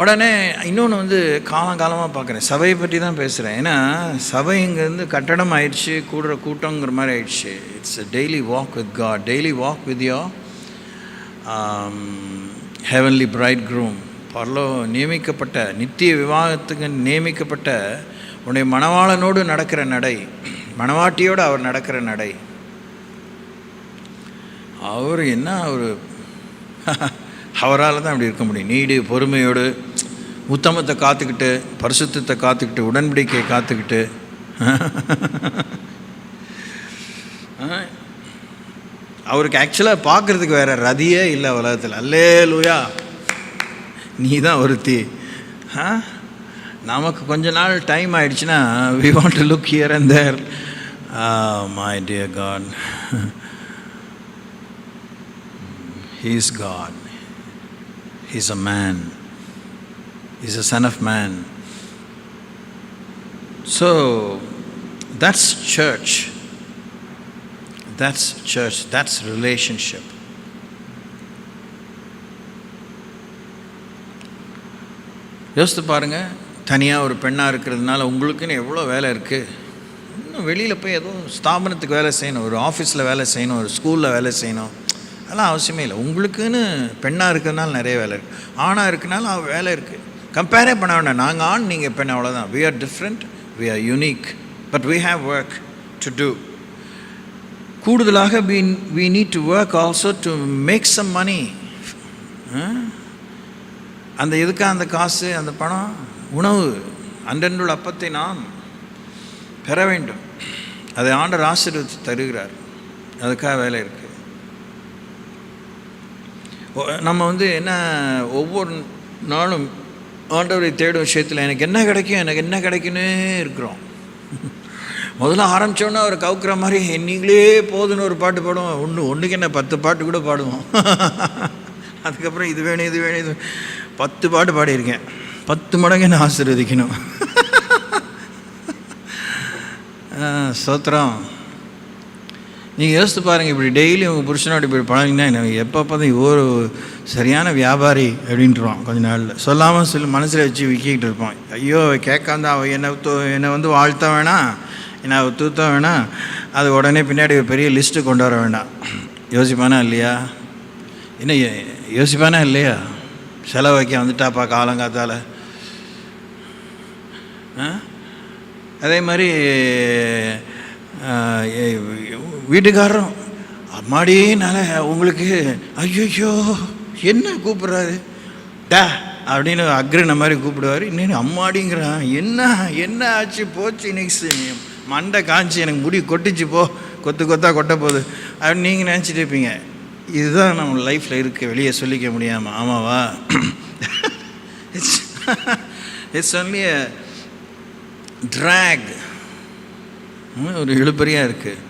உடனே இன்னொன்று வந்து காலங்காலமாக பார்க்குறேன், சபையை பற்றி தான் பேசுகிறேன். ஏன்னா சபை இங்கேருந்து கட்டடம் ஆயிடுச்சு, கூடுற கூட்டங்கிற மாதிரி ஆயிடுச்சு. It's a daily walk with God, daily walk with your heavenly bridegroom. நியமிக்கப்பட்ட நித்திய விவாகத்துக்கு நியமிக்கப்பட்ட உன்னுடைய மணவாளனோடு நடக்கிற நடை, மணவாட்டியோடு அவர் நடக்கிற நடை. அவர் என்ன அவரால் தான் அப்படி இருக்க முடியும். நீடு பொறுமையோடு உத்தமத்தை காத்துக்கிட்டு, பரிசுத்தத்தை காத்துக்கிட்டு, உடன்படிக்கையை காத்துக்கிட்டு, அவருக்கு ஆக்சுவலாக பார்க்குறதுக்கு வேறு ரதியே இல்லை உலகத்தில். அல்லேலூயா, நீ தான் ஒருத்தி. நமக்கு கொஞ்ச நாள் டைம் ஆயிடுச்சுன்னா we want to look here and there. My dear God, He is God. He is a man. He is a son of man. So that's church. That's church. That's relationship. யோசித்து பாருங்கள், தனியாக ஒரு பெண்ணாக இருக்கிறதுனால உங்களுக்குன்னு எவ்வளோ வேலை இருக்குது. இன்னும் வெளியில் போய் ஏதோ ஸ்தாபனத்துக்கு வேலை செய்யணும், ஒரு ஆஃபீஸில் வேலை செய்யணும், ஒரு ஸ்கூலில் வேலை செய்யணும், அதெல்லாம் அவசியமே இல்லை. உங்களுக்குன்னு பெண்ணாக இருக்கிறதுனால நிறைய வேலை இருக்குது, ஆணாக இருக்கிறனால வேலை இருக்குது. கம்பேரே பண்ண வேண்டாம். நாங்கள் ஆண், நீங்கள் பெண், அவ்வளோதான். we are different, we are unique, but we have work to do. கூடுதலாக we need to work also to make some money. அந்த எதுக்காக அந்த காசு, அந்த பணம்? உணவு, அன்றன்றுள்ள அப்பத்தை நாம் பெற வேண்டும். அதை ஆண்டவர் ஆசீர்வதித்து தருகிறார். அதுக்காக வேலை இருக்குது. நம்ம வந்து என்ன, ஒவ்வொரு நாளும் ஆண்டவரை தேடும் விஷயத்தில் எனக்கு என்ன கிடைக்குன்னே இருக்கிறோம். முதல்ல ஆரம்பித்தோன்னா அவர் கவுக்குற மாதிரி நீங்களே போதுன்னு ஒரு பாட்டு பாடுவோம். ஒன்றுக்கு என்ன 10 பாட்டு கூட பாடுவோம். அதுக்கப்புறம் இது வேணும் இது 10 பாட்டு பாடியிருக்கேன். 10 மடங்கு என்ன ஆசீர்வதிக்கணும். ஸ்தோத்திரம். நீங்கள் யோசித்து பாருங்கள், இப்படி டெய்லி உங்கள் புருஷனோட இப்படி பழகிங்கன்னா எப்போ பார்த்தா ஒரு சரியான வியாபாரி அப்படின்ட்டுருவான். கொஞ்ச நாளில் சொல்லாமல் மனசில் வச்சு விற்கிக்கிட்டு இருப்பான். ஐயோ கேட்காந்தா என்னை வந்து வாழ்த்த வேணாம், என்னை தூத்த வேணாம், அது உடனே பின்னாடி ஒரு பெரிய லிஸ்ட்டு கொண்டு வர வேண்டாம். யோசிப்பானா இல்லையா? என்ன யோசிப்பானா இல்லையா? செலவு வைக்க வந்துட்டாப்பா காலங்காத்தால். அதே மாதிரி வீட்டுக்காரரும் அம்மாடினால உங்களுக்கு ஐயோ என்ன கூப்பிட்றாரு டா அப்படின்னு அக்ரின மாதிரி கூப்பிடுவார். இன்னும் அம்மாடிங்கிறான். என்ன ஆச்சு போச்சு இன்னைக்கு மண்டை காய்ச்சி எனக்கு முடி கொட்டிச்சு போ, கொத்தாக கொட்ட போகுது அப்படின்னு நீங்கள் நினச்சிட்டு இருப்பீங்க. இதுதான் நம்ம லைஃப்பில் இருக்குது, வெளியே சொல்லிக்க முடியாமல். ஆமாவா? It's only a drag. ஒரு இழுபறியாக இருக்குது.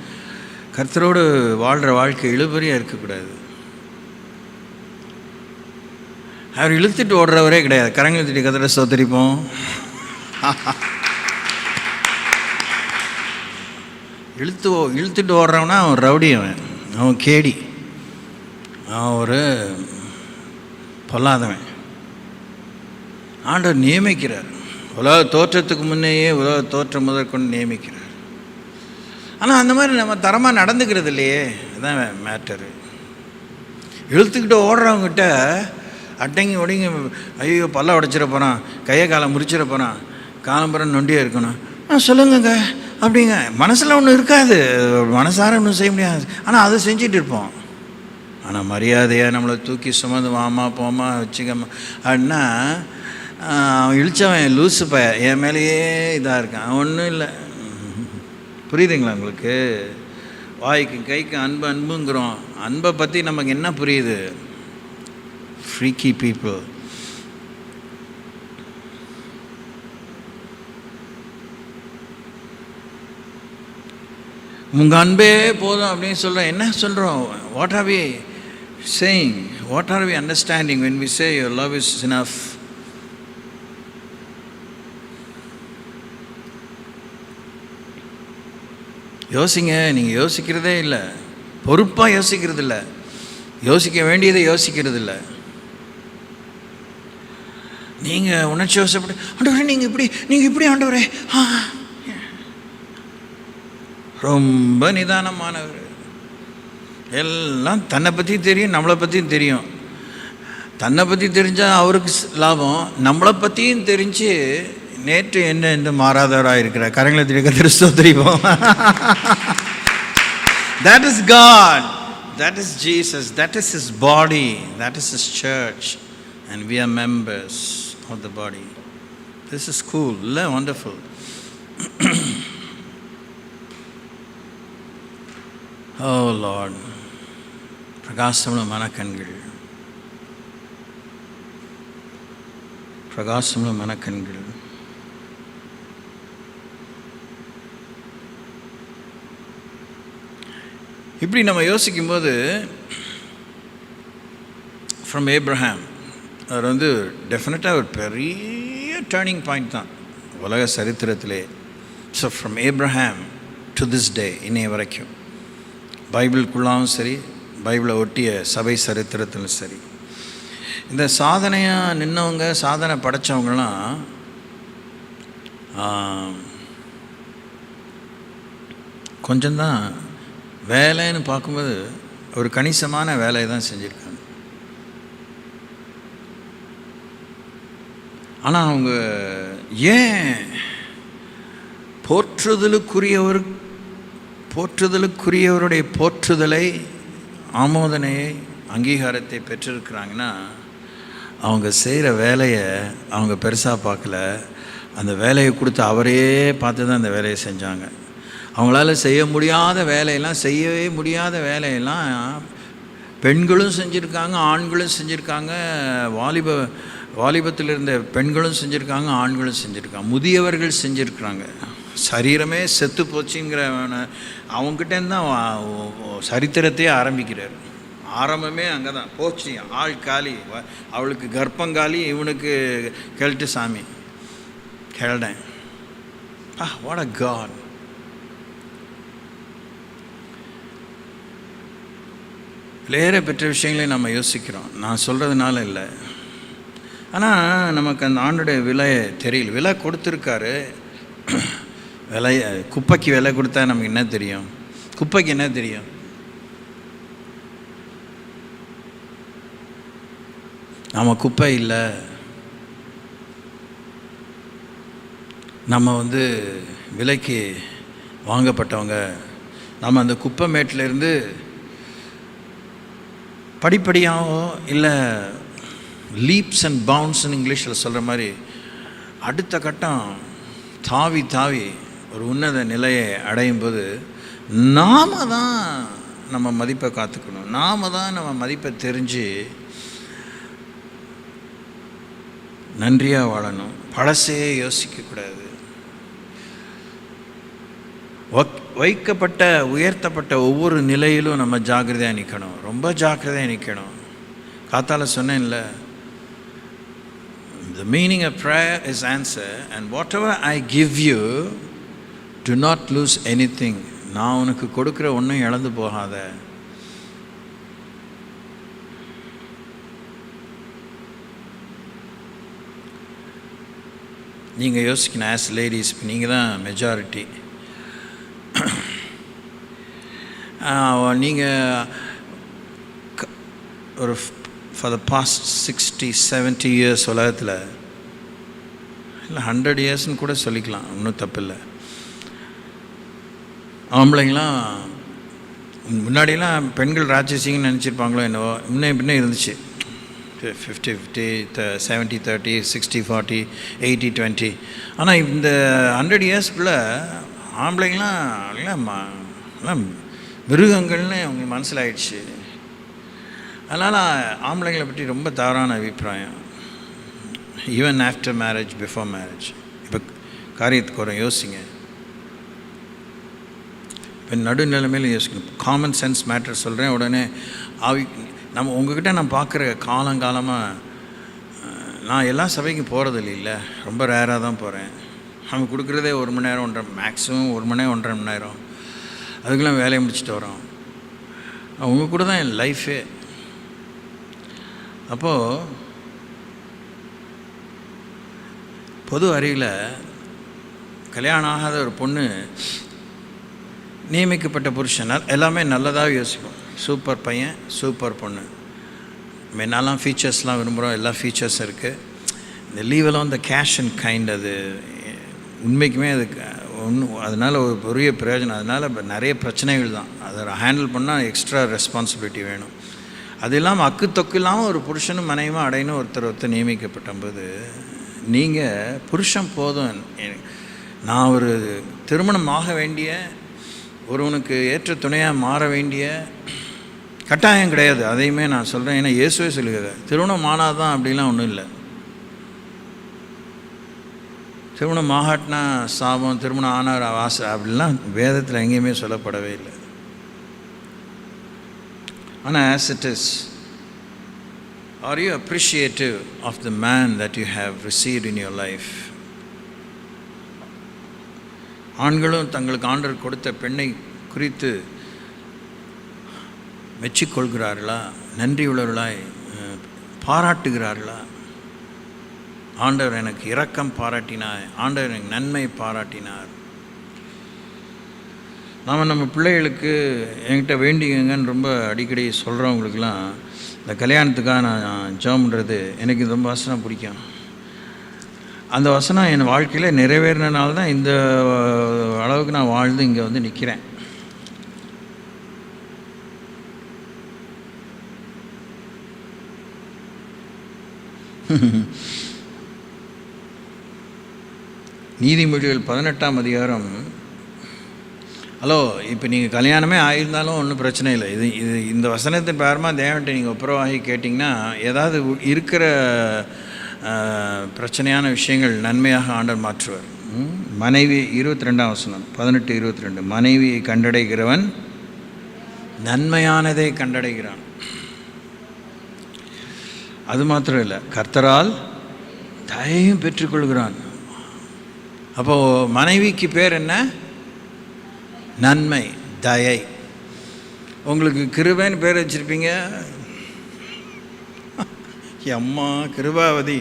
கர்த்தரோடு வாழ்கிற வாழ்க்கை இழுபறியாக இருக்கக்கூடாது. அவர் இழுத்துட்டு ஓடுறவரே கிடையாது. கரங்களை தட்டி கர்த்தரை ஸ்தோத்திரிப்போம். இழுத்துட்டு ஓடுறவனா அவன் ரவுடி, அவன் கேடி, அவன் ஒரு பொல்லாதவன். ஆண்டவர் நியமிக்கிறார். உலக தோற்றத்துக்கு முன்னையே உலக தோற்றம் முதற்கொண்டு நியமிக்கிறார். ஆனால் அந்த மாதிரி நம்ம தரமாக நடந்துக்கிறது இல்லையே, அதுதான் மேட்டரு. இழுத்துக்கிட்டு ஓடுறவங்ககிட்ட அடங்கி ஒடுங்கி ஐயோ பல்ல உடைச்சிட போகிறான், கையை காலை முறிச்சிட போகிறான், காலம்புறம் நொண்டியாக இருக்கணும், சொல்லுங்கங்க அப்படிங்க. மனசில் ஒன்றும் இருக்காது, மனசார ஒன்றும் செய்ய முடியாது. ஆனால் அதை செஞ்சிட்டு இருப்போம். ஆனால் மரியாதையாக நம்மளை தூக்கி சுமந்து வாமா போமா வச்சுக்கம்மா அப்படின்னா அவன் இழிச்சவன் லூசுப்ப என் மேலேயே இதாக இருக்கான். ஒன்றும் இல்லை. புரியுதுங்களா உங்களுக்கு? வாய்க்கு கைக்கு அன்புங்கிறோம். அன்பை பற்றி நமக்கு என்ன புரியுது? Freaky people. உங்கள் அன்பே போதும் அப்படின்னு சொல்கிறோம். என்ன சொல்கிறோம்? What are we saying? What are we understanding when we say your love is enough? யோசிங்க. நீங்கள் யோசிக்கிறதே இல்லை, பொறுப்பாக யோசிக்கிறது இல்லை, யோசிக்க வேண்டியதை யோசிக்கிறது இல்லை. நீங்கள் உணர்ச்சி வசப்பட்டு ஆண்டவரே நீங்கள் இப்படி ஆண்டவரே, ரொம்ப நிதானமானவர். எல்லாம் தன்னை பற்றி தெரியும், நம்மளை பற்றியும் தெரியும். தன்னை பற்றி தெரிஞ்சால் அவருக்கு லாபம், நம்மளை பற்றியும் தெரிஞ்சு நேற்று என்ன என்று மாறாதவராக இருக்கிறார். கரங்களை திரு ஸ்தோத்திரிப்போம். That is God, that is Jesus, that is His body, that is His church, and we are members of the body. This is cool, wonderful. Oh Lord, பிரகாசமுள்ள மனக்கண்கள், பிரகாசமுள்ள மனக்கண்கள். இப்படி நம்ம யோசிக்கும்போது ஃப்ரம் ஏப்ரஹாம், அவர் டெஃபினட்டாக ஒரு பெரிய டேர்னிங் பாயிண்ட் தான் உலக சரித்திரத்திலே. So from Abraham to this day, இன்னைய வரைக்கும் பைபிளுக்குள்ளாவும் சரி, பைபிளை ஒட்டிய சபை சரித்திரத்திலும் சரி, இந்த சாதனையாக நின்னவங்க, சாதனை படைத்தவங்களாம் கொஞ்சம்தான் வேலைன்னு பார்க்கும்போது ஒரு கணிசமான வேலையை தான் செஞ்சுருக்காங்க. ஆனால் அவங்க ஏன் போற்றுதலுக்குரியவருடைய போற்றுதலை, ஆமோதனையை, அங்கீகாரத்தை பெற்றிருக்கிறாங்கன்னா, அவங்க செய்கிற வேலையை அவங்க பெருசாக பார்க்கல. அந்த வேலையை கொடுத்து அவரையே பார்த்து தான் அந்த வேலையை செஞ்சாங்க. அவங்களால செய்ய முடியாத வேலையெல்லாம் பெண்களும் செஞ்சுருக்காங்க, ஆண்களும் செஞ்சுருக்காங்க. வாலிபத்தில் இருந்த பெண்களும் செஞ்சுருக்காங்க, ஆண்களும் செஞ்சுருக்காங்க, முதியவர்கள் செஞ்சுருக்குறாங்க. சரீரமே செத்து போச்சுங்கிற அவங்ககிட்டேருந்து தான் சரித்திரத்தையே ஆரம்பிக்கிறார். ஆரம்பமே அங்கே தான் போச்சு. ஆள் காலி, அவளுக்கு கர்ப்பங்காலி, இவனுக்கு கெல்ட்டு சாமி கேள்டேன். What a God. விலையேற பெற்ற விஷயங்களே நம்ம யோசிக்கிறோம். நான் சொல்கிறதுனால இல்லை, ஆனால் நமக்கு அந்த ஆண்டுடைய விலையை தெரியல. விலை கொடுத்துருக்காரு. குப்பைக்கு விலை கொடுத்தா நமக்கு என்ன தெரியும்? குப்பைக்கு என்ன தெரியும்? நம்ம குப்பை இல்லை, நம்ம விலைக்கு வாங்கப்பட்டவங்க, நம்ம அந்த குப்பை மேட்டிலேருந்து படிப்படியாகவோ இல்லை லீப்ஸ் அண்ட் பவுன்ஸ்ன்னு இங்கிலீஷில் சொல்கிற மாதிரி அடுத்த கட்டம் தாவி தாவி ஒரு உன்னத நிலையை அடையும் போது நாம் தான் நம்ம மதிப்பை காத்துக்கணும். நாம் தான் நம்ம மதிப்பை தெரிஞ்சு நன்றியாக வாழணும். பழசையே யோசிக்கக்கூடாது. வைக்கப்பட்ட உயர்த்தப்பட்ட ஒவ்வொரு நிலையிலும் நம்ம ஜாக்கிரதையாக நிற்கணும். ரொம்ப ஜாக்கிரதையாக நிற்கணும். காத்தால சொன்னேன்ல, the meaning of prayer is answer, and whatever I give you, do not lose anything. நான் உனக்கு கொடுக்குற ஒன்றும் இழந்து போகாத. நீங்கள் யோசிக்கணும், ஆஸ் லேடிஸ் நீங்கள் தான் மெஜாரிட்டி. நீங்கள் ஒரு ஃபார் த பாஸ்ட் 60-70 இயர்ஸ் உலகத்தில், இல்லை 100 இயர்ஸ்ன்னு கூட சொல்லிக்கலாம், ஒன்றும் தப்பில்லை. ஆம்பளைங்களாம் முன்னாடியெல்லாம் பெண்கள் ராட்சசிங்கன்னு நினச்சிருப்பாங்களோ என்னவோ, முன்னே இருந்துச்சு. 50-50, 70-30, 60-40, 80-20. ஆனால் இந்த 100 இயர்ஸ்க்குள்ளே ஆம்பளைங்களாம் எல்லாம் மிருகங்கள்னு அவங்க மனசில் ஆயிடுச்சு. அதனால் ஆம்பளைங்களை பற்றி ரொம்ப தவறான அபிப்பிராயம். Even after marriage, before marriage. இப்போ காரியத்துக்கு வரும், யோசிங்க. இப்போ நடுநிலைமையில யோசிக்கணும். காமன் சென்ஸ் மேட்டர் சொல்கிறேன். உடனே நம்ம உங்ககிட்ட நான் பார்க்குற காலங்காலமாக நான் எல்லா சபைக்கும் போகிறது இல்லை, ரொம்ப ரேராக தான் போகிறேன். நம்ம கொடுக்குறதே 1 மணி நேரம், 1.5, மேக்ஸிமம் 1 மணி நேரம், 1.5 மணி நேரம். அதுக்கெல்லாம் வேலையை முடிச்சுட்டு வரோம். அவங்க கூட தான் என் லைஃபே. அப்போது பொது அறிவில் கல்யாணம் ஆகாத ஒரு பொண்ணு நியமிக்கப்பட்ட புருஷன் எல்லாமே நல்லதாக யோசிக்கும். சூப்பர் பையன், சூப்பர் பொண்ணு, என்னெல்லாம் ஃபீச்சர்ஸ்லாம் விரும்புகிறோம், எல்லா ஃபீச்சர்ஸ் இருக்குது. இந்த லீவெல்லாம் இந்த கேஷ் அண்ட் கைண்ட், அது உண்மைக்குமே அதுக்கு அதனால் ஒரு பெரிய பிரயோஜனம். அதனால் நிறைய பிரச்சனைகள் தான். அதை ஹேண்டில் பண்ணால் எக்ஸ்ட்ரா ரெஸ்பான்சிபிலிட்டி வேணும். அது இல்லாமல் அக்கு தொக்கு இல்லாமல் ஒரு புருஷனும் மனைவியும் அடையணும் ஒருத்தர் நியமிக்கப்பட்டபோது, நீங்கள் புருஷன் போதும், நான் ஒரு திருமணம் ஆக வேண்டிய ஒருவனுக்கு ஏற்ற துணையாக மாற வேண்டிய கட்டாயம் கிடையாது. அதையுமே நான் சொல்கிறேன். ஏன்னா இயேசுவே சொல்லுகிறார், திருமணம் ஆனாதான் அப்படிலாம் ஒன்றும் இல்லை. திருமணம் ஆகாட்டினா சாபம், திருமணம் ஆனார் வாச அப்படிலாம் வேதத்தில் எங்கேயுமே சொல்லப்படவே இல்லை. ஆனால் as it is, are you appreciative of the man that you have received in your life? ஆண்களும் தங்களுக்கு ஆண்டவர் கொடுத்த பெண்ணை குறித்து மெச்சிக்கொள்கிறார்களா? நன்றி உள்ளவர்களாய் பாராட்டுகிறார்களா? ஆண்டவர் எனக்கு இரக்கம் பாராட்டினார், ஆண்டவர் எனக்கு நன்மை பாராட்டினார். நம்ம பிள்ளைகளுக்கு என்கிட்ட வேண்டிங்கன்னு ரொம்ப அடிக்கடி சொல்கிறவங்களுக்கெல்லாம் இந்த கல்யாணத்துக்காக நான் ஜெபம் பண்ணுறது எனக்கு ரொம்ப வசனம் பிடிக்கும். அந்த வசனம் என் வாழ்க்கையில் நிறைவேறினால தான் இந்த அளவுக்கு நான் வாழ்ந்து இங்கே வந்து நிற்கிறேன். நீதிமொழிகள் 18ஆம் அதிகாரம். ஹலோ, இப்போ நீங்கள் கல்யாணமே ஆகியிருந்தாலும் ஒன்றும் பிரச்சனை இல்லை. இந்த வசனத்தின் பேரமாக தேவன்ட்டு நீங்கள் ஒப்புரவாகி கேட்டிங்கன்னா ஏதாவது இருக்கிற பிரச்சனையான விஷயங்கள் நன்மையாக ஆண்டவர் மாற்றுவார். மனைவி 22ஆம் வசனம் 18-22. மனைவியை கண்டடைகிறவன் நன்மையானதை கண்டடைகிறான். அது மாத்திரம் இல்லை, கர்த்தரால் தயையும் பெற்றுக்கொள்கிறான். அப்போது மனைவிக்கு பேர் என்ன? நன்மை, தயை. உங்களுக்கு கிருபைன்னு பேர் வச்சுருப்பீங்க. அம்மா கிருபாவதி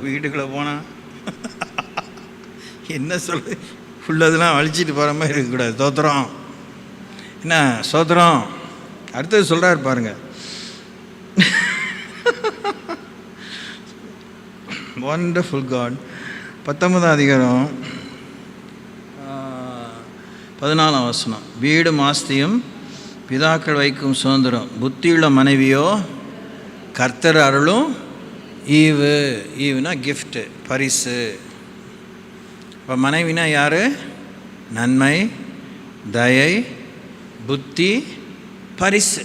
வீட்டுக்குள்ளே போனால் என்ன சொல்லு, உள்ளதெல்லாம் அழிச்சிட்டு போகிற மாதிரி இருக்கக்கூடாது. தோத்திரம் என்ன சோத்திரம். அடுத்தது சொல்கிறாரு பாருங்க, வண்டர்ஃபுல் காட். 19ஆம் அதிகாரம் 14ஆம் வசனம். வீடு மாஸ்தியும் பிதாக்கள் வைக்கும் சுதந்திரம், புத்தியுள்ள மனைவியோ கர்த்தர் அருளும் ஈவு. ஈவுனா கிஃப்ட்டு, பரிசு. இப்போ மனைவினா யார்? நன்மை, தயை, புத்தி, பரிசு.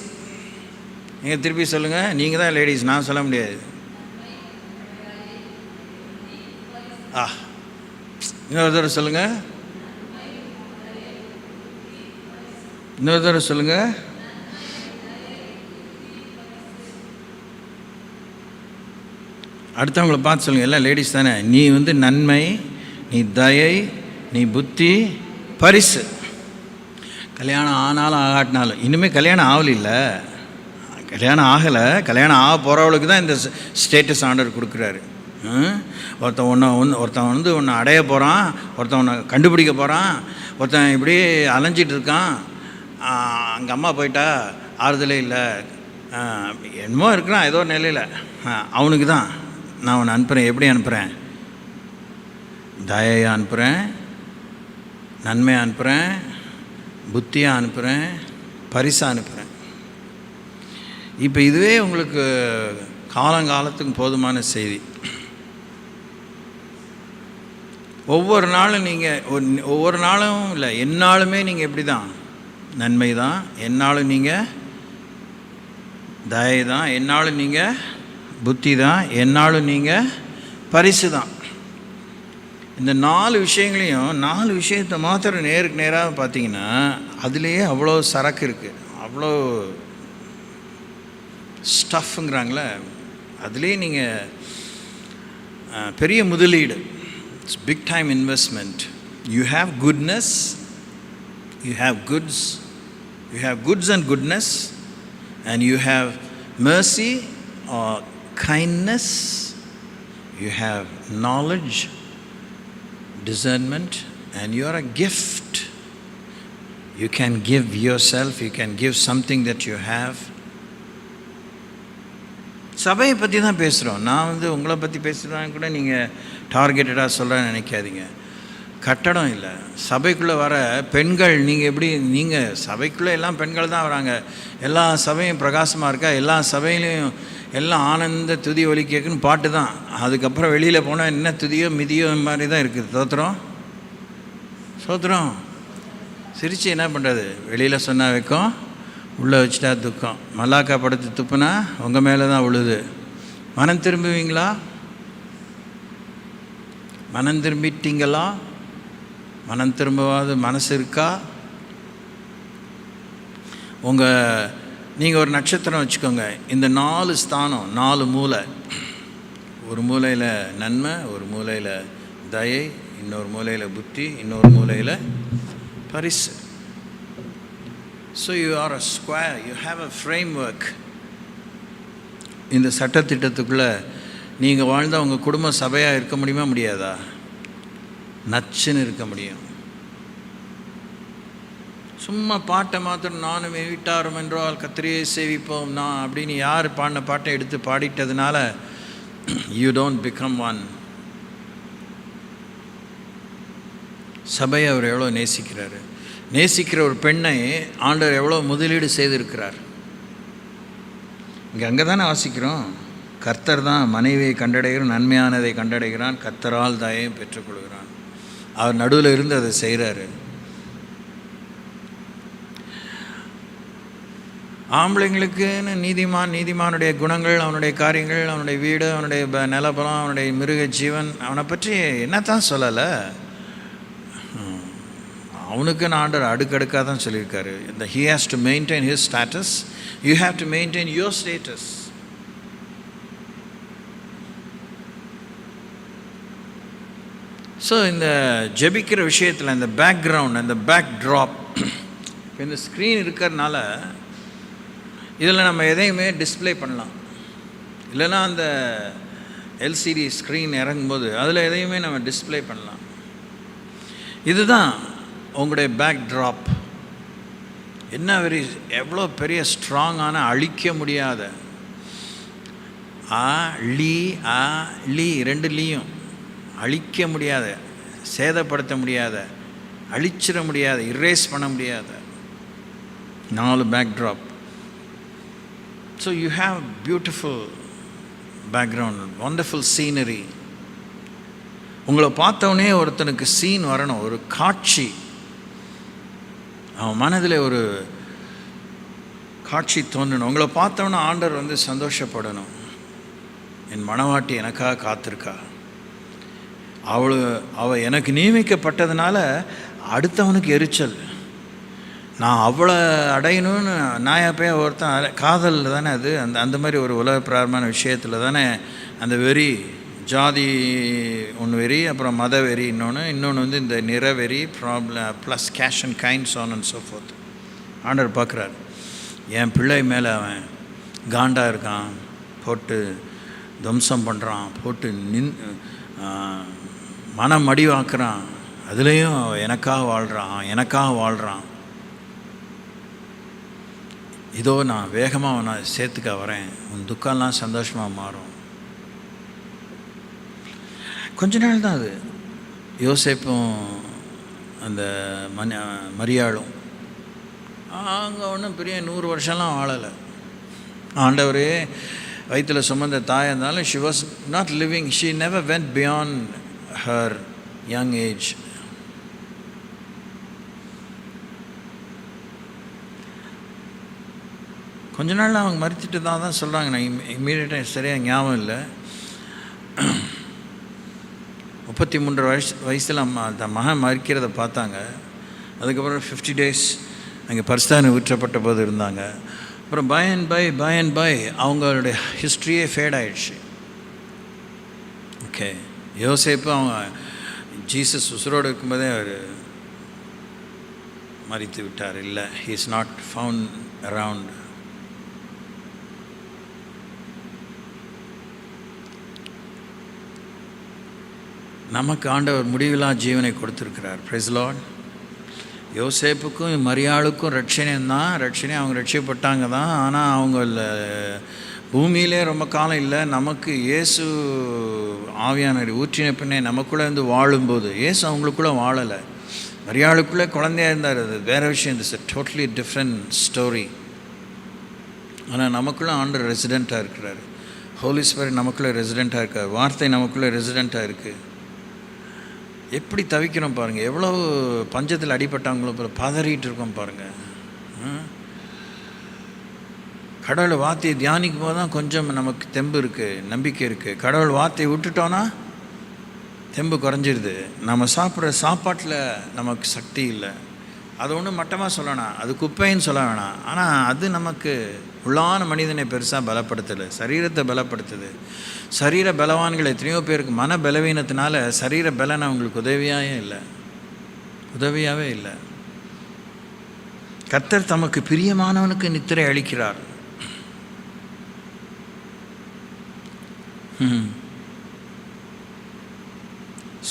நீங்கள் திருப்பி சொல்லுங்கள். நீங்கள் தான் லேடிஸ், நான் சொல்ல முடியாது. இன்னொரு தடவை சொல்லுங்கள். இன்னொரு தடவை சொல்லுங்கள். அடுத்தவங்களை பார்த்து சொல்லுங்கள். எல்லாம் லேடிஸ் தானே. நீ நன்மை, நீ தயை, நீ புத்தி, பரிசு. கல்யாணம் ஆனாலும் ஆகாட்டினாலும், இனிமேல் கல்யாணம் ஆகல, கல்யாணம் ஆகலை, கல்யாணம் ஆக போகிறவளுக்கு தான் இந்த ஸ்டேட்டஸ் ஆர்டர் கொடுக்குறாரு. ஒருத்தன் ஒன்று அடைய போகிறான், ஒருத்தன் ஒன்று கண்டுபிடிக்க போகிறான், ஒருத்தன் இப்படி அலைஞ்சிட்டு இருக்கான். அங்கே அம்மா போயிட்டா ஆறுதலே இல்லை, என்னமோ இருக்கிறான் ஏதோ நிலையில். அவனுக்கு தான் நான் அவனை அனுப்புகிறேன். எப்படி அனுப்புகிறேன்? தயையாக அனுப்புகிறேன், நன்மையாக அனுப்புகிறேன், புத்தியாக அனுப்புகிறேன், பரிசாக அனுப்புகிறேன். இப்போ இதுவே உங்களுக்கு காலங்காலத்துக்கு போதுமான செய்தி. ஒவ்வொரு நாளும் நீங்கள் ஒவ்வொரு நாளும் இல்லை, எந்நாளுமே நீங்கள் எப்படி தான்? நன்மை தான். எந்நாளும் நீங்கள் தயை தான். எந்நாளும் நீங்கள் புத்தி தான். எந்நாளும் நீங்கள் பரிசு தான். இந்த 4 விஷயங்களையும் 4 விஷயத்தை மாத்திரம் நேருக்கு நேராக பார்த்தீங்கன்னா அதுலேயே அவ்வளோ சரக்கு இருக்குது, அவ்வளோ ஸ்டஃப்ங்கிறாங்களே, அதுலேயே நீங்கள் பெரிய முதலீடு. It's big time investment. You have goodness, you have goods, you have goods and goodness, and you have mercy or kindness, you have knowledge, discernment, and you are a gift. You can give yourself, you can give something that you have. சபையை பற்றி தான் பேசுகிறோம். நான் உங்களை பற்றி பேசுகிறேன் கூட நீங்கள் டார்கெட்டடாக சொல்கிறேன்னு நினைக்காதீங்க. கட்டடம் இல்லை, சபைக்குள்ளே வர பெண்கள். நீங்கள் எப்படி? நீங்கள் சபைக்குள்ளே எல்லாம் பெண்கள் தான் வராங்க. எல்லா சபையும் பிரகாசமாக இருக்கா? எல்லா சபையிலையும் எல்லாம் ஆனந்த துதி ஒலி கேட்குன்னு பாட்டு தான். அதுக்கப்புறம் வெளியில் போனால் என்ன துதியோ மிதியோ மாதிரி தான் இருக்குது. தோத்திரம் சோத்திரம். சிரித்து என்ன பண்ணுறது? வெளியில் சொன்னால் வைக்கும், உள்ளே வச்சுட்டா துக்கம். மல்லாக்கா படுத்து துப்புனா உங்கள் மேலே தான் விழுது. மனம் திரும்புவீங்களா? மனம் திரும்பிட்டீங்களா? மனம் திரும்பவாது மனசு இருக்கா? நீங்கள் ஒரு நட்சத்திரம் வச்சுக்கோங்க. இந்த 4 ஸ்தானம், 4 மூலை. ஒரு மூலையில் நன்மை, ஒரு மூலையில் தயை, இன்னொரு மூலையில் புத்தி, இன்னொரு மூலையில் பரிசு. So you are a square, you have a framework. இந்த சட்டத்திட்டத்துக்குள்ளே நீங்கள் வாழ்ந்தால் உங்கள் குடும்ப சபையாக இருக்க முடியுமா? முடியாதா? நச்சுன்னு இருக்க முடியும். சும்மா பாட்டை மாத்திரம் நானும் வீட்டாரும் என்றால் கத்திரியை சேவிப்போம் நான் அப்படின்னு யார் பாடின பாட்டை எடுத்து பாடிட்டதுனால யூ டோன்ட் பிகம் ஒன். சபையை அவர் எவ்வளோ நேசிக்கிறாரு. நேசிக்கிற ஒரு பெண்ணை ஆண்டவர் எவ்வளோ முதலீடு செய்திருக்கிறார். இங்கே அங்கே தானே வாசிக்கிறோம். கர்த்தர் தான் மனைவியை கண்டடைகிறான், நன்மையானதை கண்டடைகிறான், கர்த்தரால் தயையும் பெற்றுக்கொள்கிறான். அவர் நடுவில் இருந்து அதை செய்கிறாரு. ஆம்பளைங்களுக்குன்னு நீதிமானுடைய குணங்கள், அவனுடைய காரியங்கள், அவனுடைய வீடு, அவனுடைய நிலபலம், அவனுடைய மிருக ஜீவன், அவனை பற்றி என்னத்தான் சொல்லலை. அவனுக்கு ஆண்டவர் அடுக்கடுக்காக தான் சொல்லியிருக்காரு. இந்த he has to maintain his status, you have to maintain your status. So இந்த ஜெபிக்கிற விஷயத்தில் இந்த பேக்ரவுண்ட், அந்த பேக் ட்ராப், இப்போ இந்த ஸ்க்ரீன் இருக்கிறதுனால இதில் நம்ம எதையுமே டிஸ்பிளே பண்ணலாம். இல்லைன்னா அந்த எல்சிடி ஸ்க்ரீன் இறங்கும்போது அதில் எதையுமே நம்ம டிஸ்பிளே பண்ணலாம். இதுதான் உங்களுடைய பேக் ட்ராப். என்ன எவ்வளோ பெரிய ஸ்ட்ராங்கான, அழிக்க முடியாத, லீ 2 லீயும் அழிக்க முடியாத, சேதப்படுத்த முடியாத அழிச்சிட முடியாது, இரேஸ் பண்ண முடியாது. 4 backdrop. So you have beautiful background, wonderful scenery. உங்களை பார்த்தவொடனே ஒருத்தனுக்கு சீன் வரணும், ஒரு காட்சி. அவன் மனதில் ஒரு காட்சி தோன்றணும். உங்களை பார்த்தவொன்னே ஆண்டவர் சந்தோஷப்படணும். என் மணவாட்டி எனக்காக காத்திருக்கா, அவள் எனக்கு நியமிக்கப்பட்டதுனால அடுத்தவனுக்கு எரிச்சல், நான் அவளை அடையணும்னு நாயாப்பையா ஒருத்தன். காதல் தானே அது. அந்த மாதிரி ஒரு உலக பிராரமான விஷயத்தில் தானே அந்த வெறி. ஜாதி ஒன்று வெறி, அப்புறம் மத வெறி இன்னொன்று இந்த நிற வெறி, problem plus cash and kind, so on and so forth. ஆண்டவர் பார்க்குறார், என் பிள்ளை மேலே அவன் காண்டா இருக்கான், போட்டு துவம்சம் பண்ணுறான், போட்டு மனம் மடிவாக்குறான், அதுலேயும் எனக்காக வாழ்கிறான். இதோ நான் வேகமாக அவனை சேர்த்துக்க வரேன், உன் துக்கம்லாம் சந்தோஷமாக மாறும். கொஞ்ச நாள் தான் அது. யோசேப்பும் அந்த மரியாளும் அங்கே ஒன்றும் பெரிய 100 வருஷம்லாம் வாழலை. ஆண்டவரே வயிற்றில் சுமந்த தாயாக இருந்தாலும் she was not living, she never vent beyond her young age. கொஞ்ச நாள் அவங்க மறித்துட்டு தான் சொல்கிறாங்க. நான் இம்மீடியட்டாக சரியாக ஞாபகம் இல்லை. 33 வயசில் அந்த மகன் மறிக்கிறத பார்த்தாங்க. அதுக்கப்புறம் 50 days அங்கே பரிசுத்தாவியை ஊற்றப்பட்ட போது இருந்தாங்க. அப்புறம் பை அண்ட் பை அவங்களுடைய ஹிஸ்ட்ரியே ஃபேட் ஆகிடுச்சு. ஓகே, யோசேப்பு அவங்க ஜீசஸ் உசுரோடு இருக்கும்போதே அவர் மறித்து விட்டார். இல்லை, he is not found around. நமக்கு ஆண்டவர் முடிவில்லா ஜீவனை கொடுத்துருக்கிறார். Price Lord. யோசேப்புக்கும் மரியாளுக்கும் ரட்சணை அவங்க ரட்சிக்கப்பட்டாங்க தான். ஆனால் அவங்க பூமியிலே ரொம்ப காலம் இல்லை. நமக்கு இயேசு ஆவியானவர் ஊற்றின பின்னே நமக்குள்ளே வாழும்போது, இயேசு அவங்களுக்குள்ளே வாழலை, மரியாளுக்குள்ளே குழந்தையாக இருந்தார். அது வேறு விஷயம். It's a totally different story. ஆனால் நமக்குள்ளே ஆண்டவர் ரெசிடெண்ட்டாக இருக்கிறார். ஹோலி ஸ்பிரிட் நமக்குள்ளே ரெசிடெண்ட்டாக இருக்கார். வார்த்தை நமக்குள்ளே ரெசிடெண்ட்டாக இருக்குது. எப்படி தவிக்கிறோம் பாருங்கள். எவ்வளோ பஞ்சத்தில் அடிபட்டாங்களோ அப்புறம் பதறிட்டு இருக்கோம் பாருங்கள். கடவுள் வார்த்தையை தியானிக்கும் போது தான் கொஞ்சம் நமக்கு தெம்பு இருக்குது, நம்பிக்கை இருக்குது. கடவுள் வார்த்தையை விட்டுட்டோன்னா தெம்பு குறைஞ்சிருது. நம்ம சாப்பிட்ற சாப்பாட்டில் நமக்கு சக்தி இல்லை. அது ஒன்றும் மட்டமாக சொல்லணும், அது குப்பைன்னு சொல்ல வேணாம். ஆனால் அது நமக்கு உள்ளான மனிதனை பெருசாக பலப்படுத்தலை, சரீரத்தை பலப்படுத்துது. சரீர பலவான்கள் எத்தனையோ பேருக்கு மன பலவீனத்தினால சரீர பலன் அவங்களுக்கு உதவியாகவே இல்லை. கர்த்தர் தமக்கு பிரியமானவனுக்கு நித்திரை அளிக்கிறார்.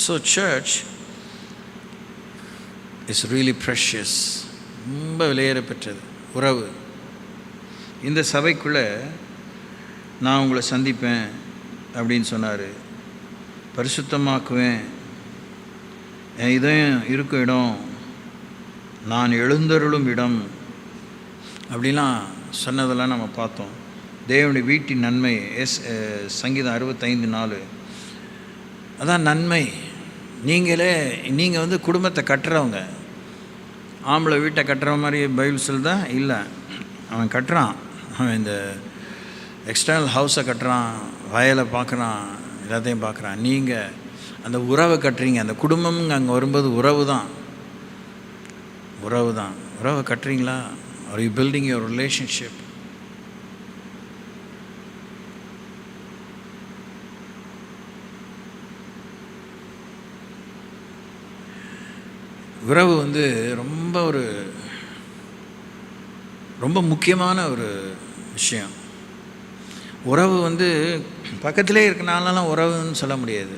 So church is really precious. ரொம்ப விலையேற பெற்றது உறவு. இந்த சபைக்குள்ளே நான் உங்களை சந்திப்பேன் அப்படின்னு சொன்னார். பரிசுத்தமாக்குவேன், என் இதயம் இருக்கும் இடம், நான் எழுந்தருளும் இடம் அப்படிலாம் சொன்னதெல்லாம் நம்ம பார்த்தோம். தேவனுடைய வீட்டின் நன்மை. சங்கீதம் 65:4. அதான் நன்மை. நீங்கள் குடும்பத்தை கட்டுறவங்க. ஆம்பளை வீட்டை கட்டுற மாதிரி பைபிள் சொல்லுதா? இல்லை, அவன் கட்டுறான். அவன் இந்த எக்ஸ்டர்னல் ஹவுஸை கட்டுறான், வயலை பார்க்குறான், எல்லாத்தையும் பார்க்குறான். நீங்கள் அந்த உறவை கட்டுறீங்க. அந்த குடும்பம் அங்கே வரும்போது உறவு தான். உறவை கட்டுறீங்களா? Are you building your relationship? உறவு ரொம்ப முக்கியமான ஒரு விஷயம். உறவு பக்கத்திலே இருக்கனாலலாம் உறவுன்னு சொல்ல முடியாது.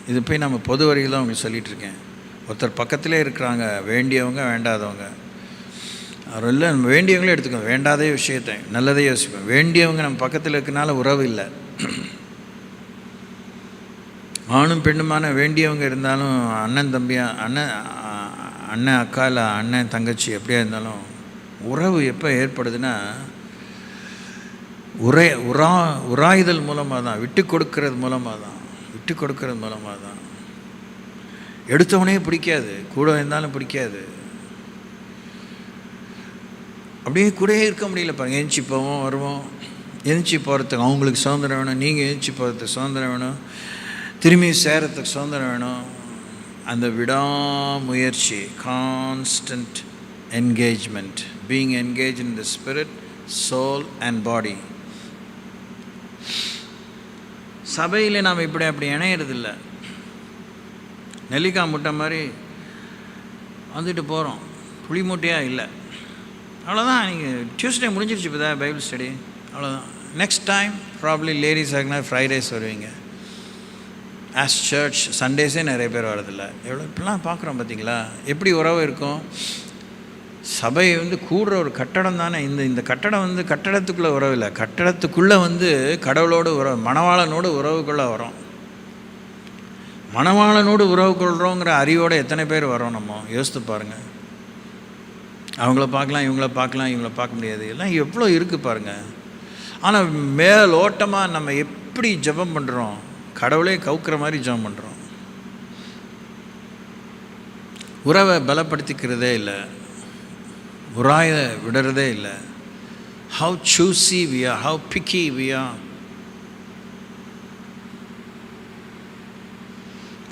இது போய் நம்ம பொது வரிகள் தான் உங்களுக்கு சொல்லிகிட்ருக்கேன். ஒருத்தர் பக்கத்திலே இருக்கிறாங்க, வேண்டியவங்க வேண்டாதவங்க. அவர் இல்லை, நம்ம வேண்டியவங்களே எடுத்துக்கோங்க, வேண்டாதே விஷயத்தை நல்லதே யோசிப்போம். வேண்டியவங்க நம்ம பக்கத்தில் இருக்கனால உறவு இல்லை. ஆணும் பெண்ணுமான வேண்டியவங்க இருந்தாலும் அண்ணன் அக்கா இல்லை அண்ணன் தங்கச்சி எப்படியா இருந்தாலும் உறவு எப்போ ஏற்படுதுன்னா உராயுதல் மூலமாக தான், விட்டு கொடுக்கறது மூலமாக தான். எடுத்தவனே பிடிக்காது, கூட இருந்தாலும் பிடிக்காது, அப்படியே கூடயே இருக்க முடியல பாருங்கள். எழுந்துச்சி போவோம் வருவோம், எழுந்துச்சி போகிறதுக்கு அவங்களுக்கு சுதந்திரம் வேணும், நீங்கள் எழுந்துச்சி போகிறதுக்கு சுதந்திரம் வேணும், திரும்பி சேரத்துக்கு சுதந்திரம் வேணும். அந்த விடாமுயற்சி, constant engagement, being engage in the spirit, soul and body. சபையில் நாம் அப்படி இணையிறதில்ல. நெல்லிக்காய் முட்டை மாதிரி வந்துட்டு போகிறோம், புளி மூட்டையாக இல்லை. அவ்வளோதான். நீங்கள் டியூஸ்டே முடிஞ்சிருச்சு இப்போ தான் பைபிள் ஸ்டடி, அவ்வளோதான். நெக்ஸ்ட் டைம் ப்ராப்ளி லேடிஸ் ஆகினா ஃப்ரைடேஸ் வருவீங்க. ஆஸ் சர்ச் சண்டேஸே நிறைய பேர் வரதில்லை. எவ்வளோ இப்படிலாம் பார்க்குறோம் பார்த்தீங்களா? எப்படி உறவு இருக்கும்? சபை கூடுற ஒரு கட்டடம் தானே. இந்த கட்டடம் கட்டடத்துக்குள்ளே உறவு இல்லை, கட்டடத்துக்குள்ளே கடவுளோடு உறவு, மணவாளனோடு உறவுக்குள்ளே வரோம். மணவாளனோடு உறவு கொள்கிறோங்கிற அறிவோடு எத்தனை பேர் வரோம்? நம்ம யோசித்து பாருங்கள். அவங்கள பார்க்கலாம், இவங்கள பார்க்க முடியாது, எல்லாம் எவ்வளோ இருக்குது பாருங்கள். ஆனால் மேலோட்டமாக நம்ம எப்படி ஜெபம் பண்ணுறோம்? கடவுளே கவுக்கிற மாதிரி ஜெபம் பண்ணுறோம். உறவை பலப்படுத்திக்கிறதே இல்லை, உராய விடுறதே இல்லை. How choosy we are, how picky we are.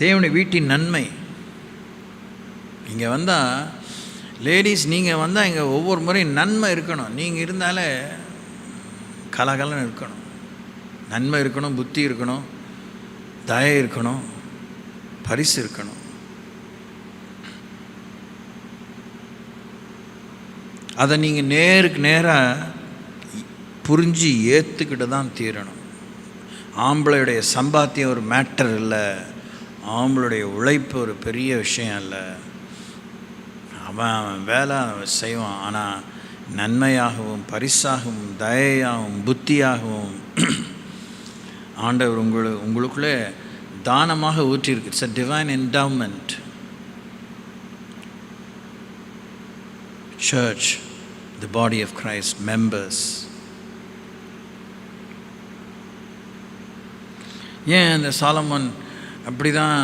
தேவனுடைய வீட்டின் நன்மை. இங்கே வந்தால் லேடிஸ், நீங்கள் வந்தால் இங்கே ஒவ்வொரு முறையும் நன்மை இருக்கணும். நீங்கள் இருந்தாலே கலகலன்னு இருக்கணும், நன்மை இருக்கணும், புத்தி இருக்கணும், தயை இருக்கணும், பரிசு இருக்கணும். அதை நீங்கள் நேருக்கு நேராக புரிஞ்சு ஏற்றுக்கிட்டு தான் தீரணும். ஆம்பளையுடைய சம்பாத்தியம் ஒரு மேட்டர் இல்லை, ஆம்பளுடைய உழைப்பு ஒரு பெரிய விஷயம் இல்லை. அவன் வேலை செய்வான், ஆனால் நன்மையாகவும் பரிசாகவும் தயையாகவும் புத்தியாகவும் ஆண்டவர் உங்களுக்குள்ளே தானமாக ஊற்றிருக்கு. It's a divine endowment. Church, the body of Christ, members. ஏன் அந்த சாலமோன் அப்படி தான்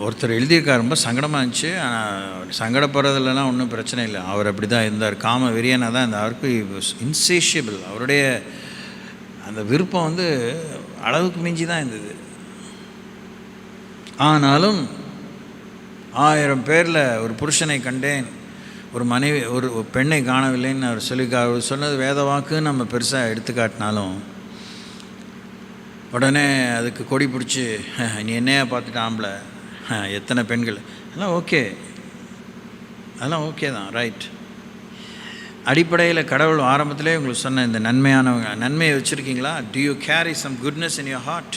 ஒருத்தர் எழுதியிருக்கார். ரொம்ப சங்கடமாக இருந்துச்சு. ஆனால் சங்கடப்படுறதுலாம் ஒன்றும் பிரச்சனை இல்லை. அவர் அப்படி தான் இருந்தார், காம வெறியனாக தான் இருந்தார். அவருக்கு இன்சேஷியபிள், அவருடைய அந்த விருப்பம் அளவுக்கு மிஞ்சி தான் இருந்தது. ஆனாலும் 1000 பேரில் ஒரு புருஷனை கண்டேன், ஒரு மனைவி, ஒரு பெண்ணை காணவில்லைன்னு அவர் சொன்னது வேத வாக்குன்னு நம்ம பெருசாக எடுத்துக்காட்டினாலும், உடனே அதுக்கு கொடி பிடிச்சி நீ என்னையா பார்த்துட்டு ஆம்பளை, எத்தனை பெண்கள், அதெல்லாம் ஓகே தான், ரைட். அடிப்படையில் கடவுள் ஆரம்பத்திலே உங்களுக்கு சொன்ன இந்த நன்மையை வச்சுருக்கீங்களா? Do you carry some goodness in your heart?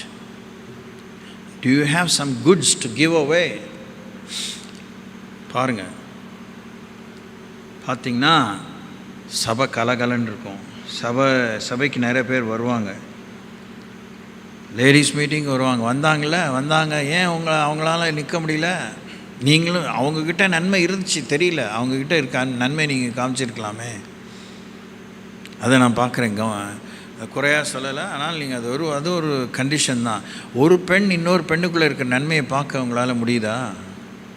Do you have some goods to give away? பாருங்கள், பார்த்திங்கன்னா சபை கலகலன்னு இருக்கும். சபைக்கு நிறைய பேர் வருவாங்க, லேடிஸ் மீட்டிங் வருவாங்க. வந்தாங்க. ஏன் அவங்களால நிற்க முடியல? நீங்களும் அவங்கக்கிட்ட நன்மை இருந்துச்சு, தெரியல, அவங்கக்கிட்ட இருக்க நன்மை நீங்கள் காமிச்சிருக்கலாமே. அதை நான் பார்க்குறேன், குறையாக சொல்லலை. ஆனால் நீங்கள் அது ஒரு கண்டிஷன் தான். ஒரு பெண் இன்னொரு பெண்ணுக்குள்ளே இருக்கிற நன்மையை பார்க்க உங்களால் முடியுதா?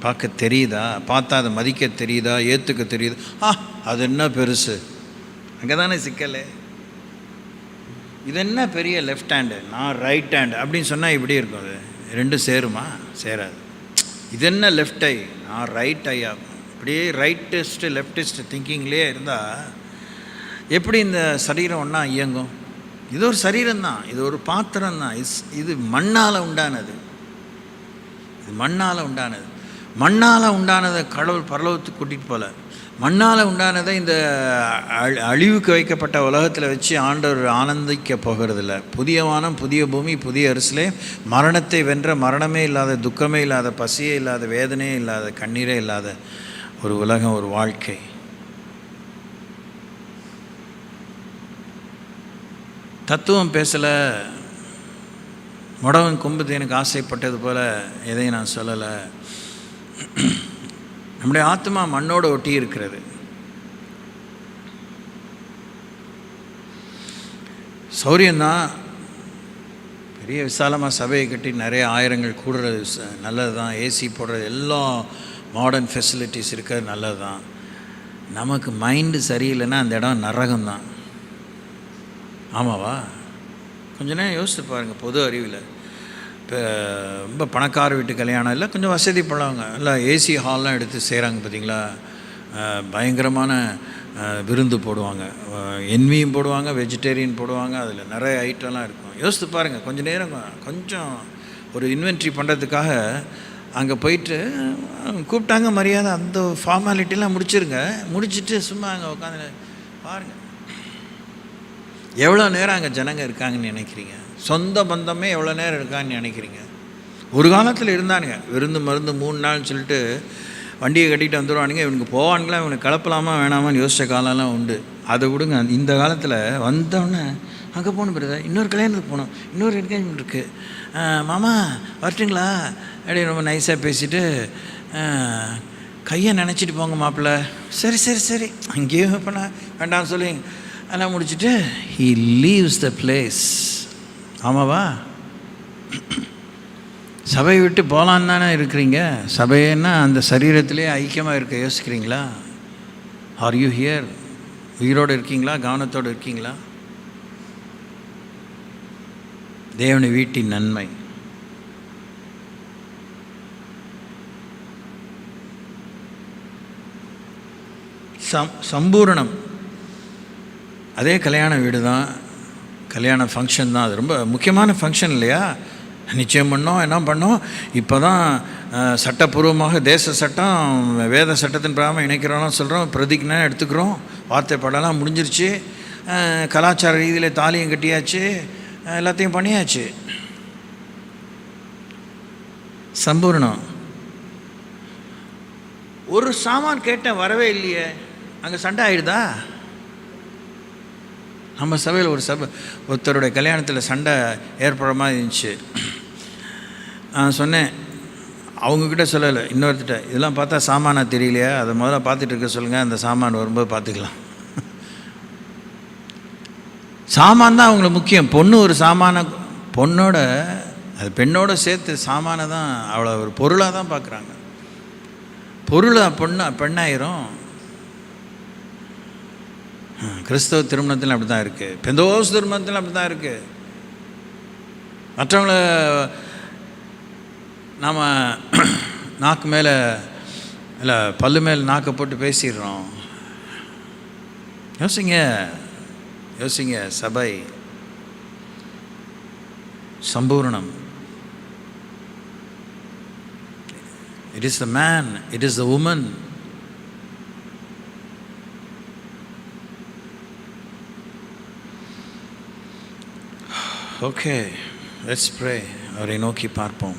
பார்க்க தெரியுதா? பார்த்தா அதை மதிக்க தெரியுதா? ஏற்றுக்க தெரியுது? அது என்ன பெருசு? அங்கே தானே சிக்கல். இது என்ன பெரிய லெஃப்ட் ஹேண்டு, நான் ரைட் ஹேண்ட் அப்படின்னு சொன்னால் இப்படி இருக்கும். அது ரெண்டும் சேருமா? சேராது. இது என்ன லெஃப்ட் ஐ, நான் ரைட் ஐ ஆகும். இப்படியே ரைட்டிஸ்ட்டு லெஃப்டிஸ்ட்டு திங்கிங்லேயே இருந்தால் எப்படி இந்த சரீரம் ஒன்றா இயங்கும்? இது ஒரு சரீரம்தான், இது ஒரு பாத்திரம் தான். இது மண்ணால் உண்டானது. மண்ணால் உண்டானதை கடவுள் பரலோகத்துக்கு கூட்டிகிட்டு போகல. மண்ணால் உண்டானதை இந்த அழிவுக்கு வைக்கப்பட்ட உலகத்தில் வச்சு ஆண்டவர் ஆனந்திக்க போகிறதில்ல. புதிய வானம், புதிய பூமி, புதிய அரிசிலே, மரணத்தை வென்ற, மரணமே இல்லாத, துக்கமே இல்லாத, பசியே இல்லாத, வேதனையே இல்லாத, கண்ணீரே இல்லாத ஒரு உலகம், ஒரு வாழ்க்கை. தத்துவம் பேசலை, முடவன் கொம்பு தேனுக்கு ஆசைப்பட்டது போல் எதையும் நான் சொல்லலை. நம்முடைய ஆத்மா மண்ணோடு ஒட்டி இருக்கிறது. சௌரியம்தான், பெரிய விசாலமாக சபையை கட்டி நிறைய ஆயிரங்கள் கூடுறது நல்லது தான், ஏசி போடுறது, எல்லா மாடர்ன் ஃபெசிலிட்டிஸ் இருக்கிறது நல்லது தான். நமக்கு மைண்டு சரியில்லைன்னா அந்த இடம் நரகம்தான். ஆமாவா? கொஞ்ச நேரம் யோசித்து பாருங்கள். பொது அறிவில் இப்போ ரொம்ப பணக்கார வீட்டு கல்யாணம் இல்லை, கொஞ்சம் வசதி பழவங்க இல்லை ஏசி ஹால்லாம் எடுத்து செய்கிறாங்க பார்த்தீங்களா. பயங்கரமான விருந்து போடுவாங்க, என்வியும் போடுவாங்க, வெஜிடேரியன் போடுவாங்க, அதில் நிறைய ஐட்டம்லாம் இருக்கும். யோசித்து பாருங்கள். கொஞ்சம் நேரம் கொஞ்சம் ஒரு இன்வென்ட்ரி பண்ணுறதுக்காக அங்கே போயிட்டு கூப்பிட்டாங்க, மரியாதை அந்த ஃபார்மாலிட்டிலாம் முடிச்சிருங்க. முடிச்சுட்டு சும்மா அங்கே உட்காந்து பாருங்கள் எவ்வளோ நேரம் அங்கே ஜனங்க இருக்காங்கன்னு நினைக்கிறீங்க. சொந்த பந்தமே எவ்வளோ நேரம் இருக்காங்கன்னு நினைக்கிறீங்க. ஒரு காலத்தில் இருந்தானுங்க, விருந்து மருந்து 3 நாள்னு சொல்லிட்டு வண்டியை கட்டிகிட்டு வந்துடுவானுங்க. இவனுக்கு போவானுங்களா, இவனுக்கு கலப்பலாமா வேணாமான்னு யோசித்த காலம்லாம் உண்டு. அதை விடுங்க. இந்த காலத்தில் வந்தோடனே அங்கே போகணும், பிறகு இன்னொரு கல்யாணத்துக்கு போகணும், இன்னொரு என்கேஜ்மெண்ட் இருக்குது, மாமா வரட்டுங்களா அப்படி ரொம்ப நைஸாக பேசிவிட்டு கையை நினச்சிட்டு போங்க மாப்பிள்ளை, சரி சரி சரி அங்கேயும் பண்ண வேண்டாம்னு சொல்லி அதெல்லாம் முடிச்சுட்டு he leaves the place. ஆமாவா? சபையை விட்டு போகலான்னு தானே இருக்கிறீங்க. சபைன்னா அந்த சரீரத்திலே ஐக்கியமாக இருக்க யோசிக்கிறீங்களா? Are you here? உயிரோடு இருக்கீங்களா? கவனத்தோடு இருக்கீங்களா? தேவனுடைய வீட்டின் நன்மை. சம்பூரணம் அதே கல்யாண வீடு தான், கல்யாண ஃபங்க்ஷன் தான். அது ரொம்ப முக்கியமான ஃபங்க்ஷன் இல்லையா? நிச்சயம் பண்ணோம், என்ன பண்ணோம், இப்போ தான் சட்டப்பூர்வமாக தேச சட்டம் வேத சட்டத்தின் பிரகாரம் இணைக்கிறோம் சொல்கிறோம், பிரதிஜ்ஞை எடுத்துக்கிறோம், வார்த்தை படலாம் முடிஞ்சிருச்சு, கலாச்சார ரீதியில் தாலியும் கட்டியாச்சு, எல்லாத்தையும் பண்ணியாச்சு. சம்பூர்ணம். ஒரு சாமான் கேட்டேன் வரவே இல்லையே, அங்கே சண்டை ஆகிடுதா? நம்ம சபையில் ஒருத்தருடைய கல்யாணத்தில் சண்டை ஏற்படுற மாதிரி இருந்துச்சு. நான் சொன்னேன், அவங்கக்கிட்ட சொல்லலை, இன்னொருத்திட்ட, இதெல்லாம் பார்த்தா சாமானாக தெரியலையா, அதை முதல்ல பார்த்துட்டு இருக்க சொல்லுங்கள், அந்த சாமான் வரும்போது பார்த்துக்கலாம். சாமான் தான் அவங்களுக்கு முக்கியம். பொண்ணு ஒரு சாமான, பொண்ணோட அது பெண்ணோட சேர்த்து சாமானை தான் அவளை ஒரு பொருளாக தான் பார்க்குறாங்க. பொருளாக பெண்ணாயிரும். கிறிஸ்தவ திருமணத்தில் அப்படி தான் இருக்குது, பெந்தோஸ் திருமணத்தில் அப்படி தான் இருக்குது. மற்றவங்கள நாம் நாக்கு மேலே இல்லை பல்லு மேலே நாக்கை போட்டு பேசிடுறோம். யோசிங்க யோசிங்க. சபை சம்பூர்ணம். It is the man, it is the woman. Okay, let's pray. அவரை நோக்கி பார்ப்போம்.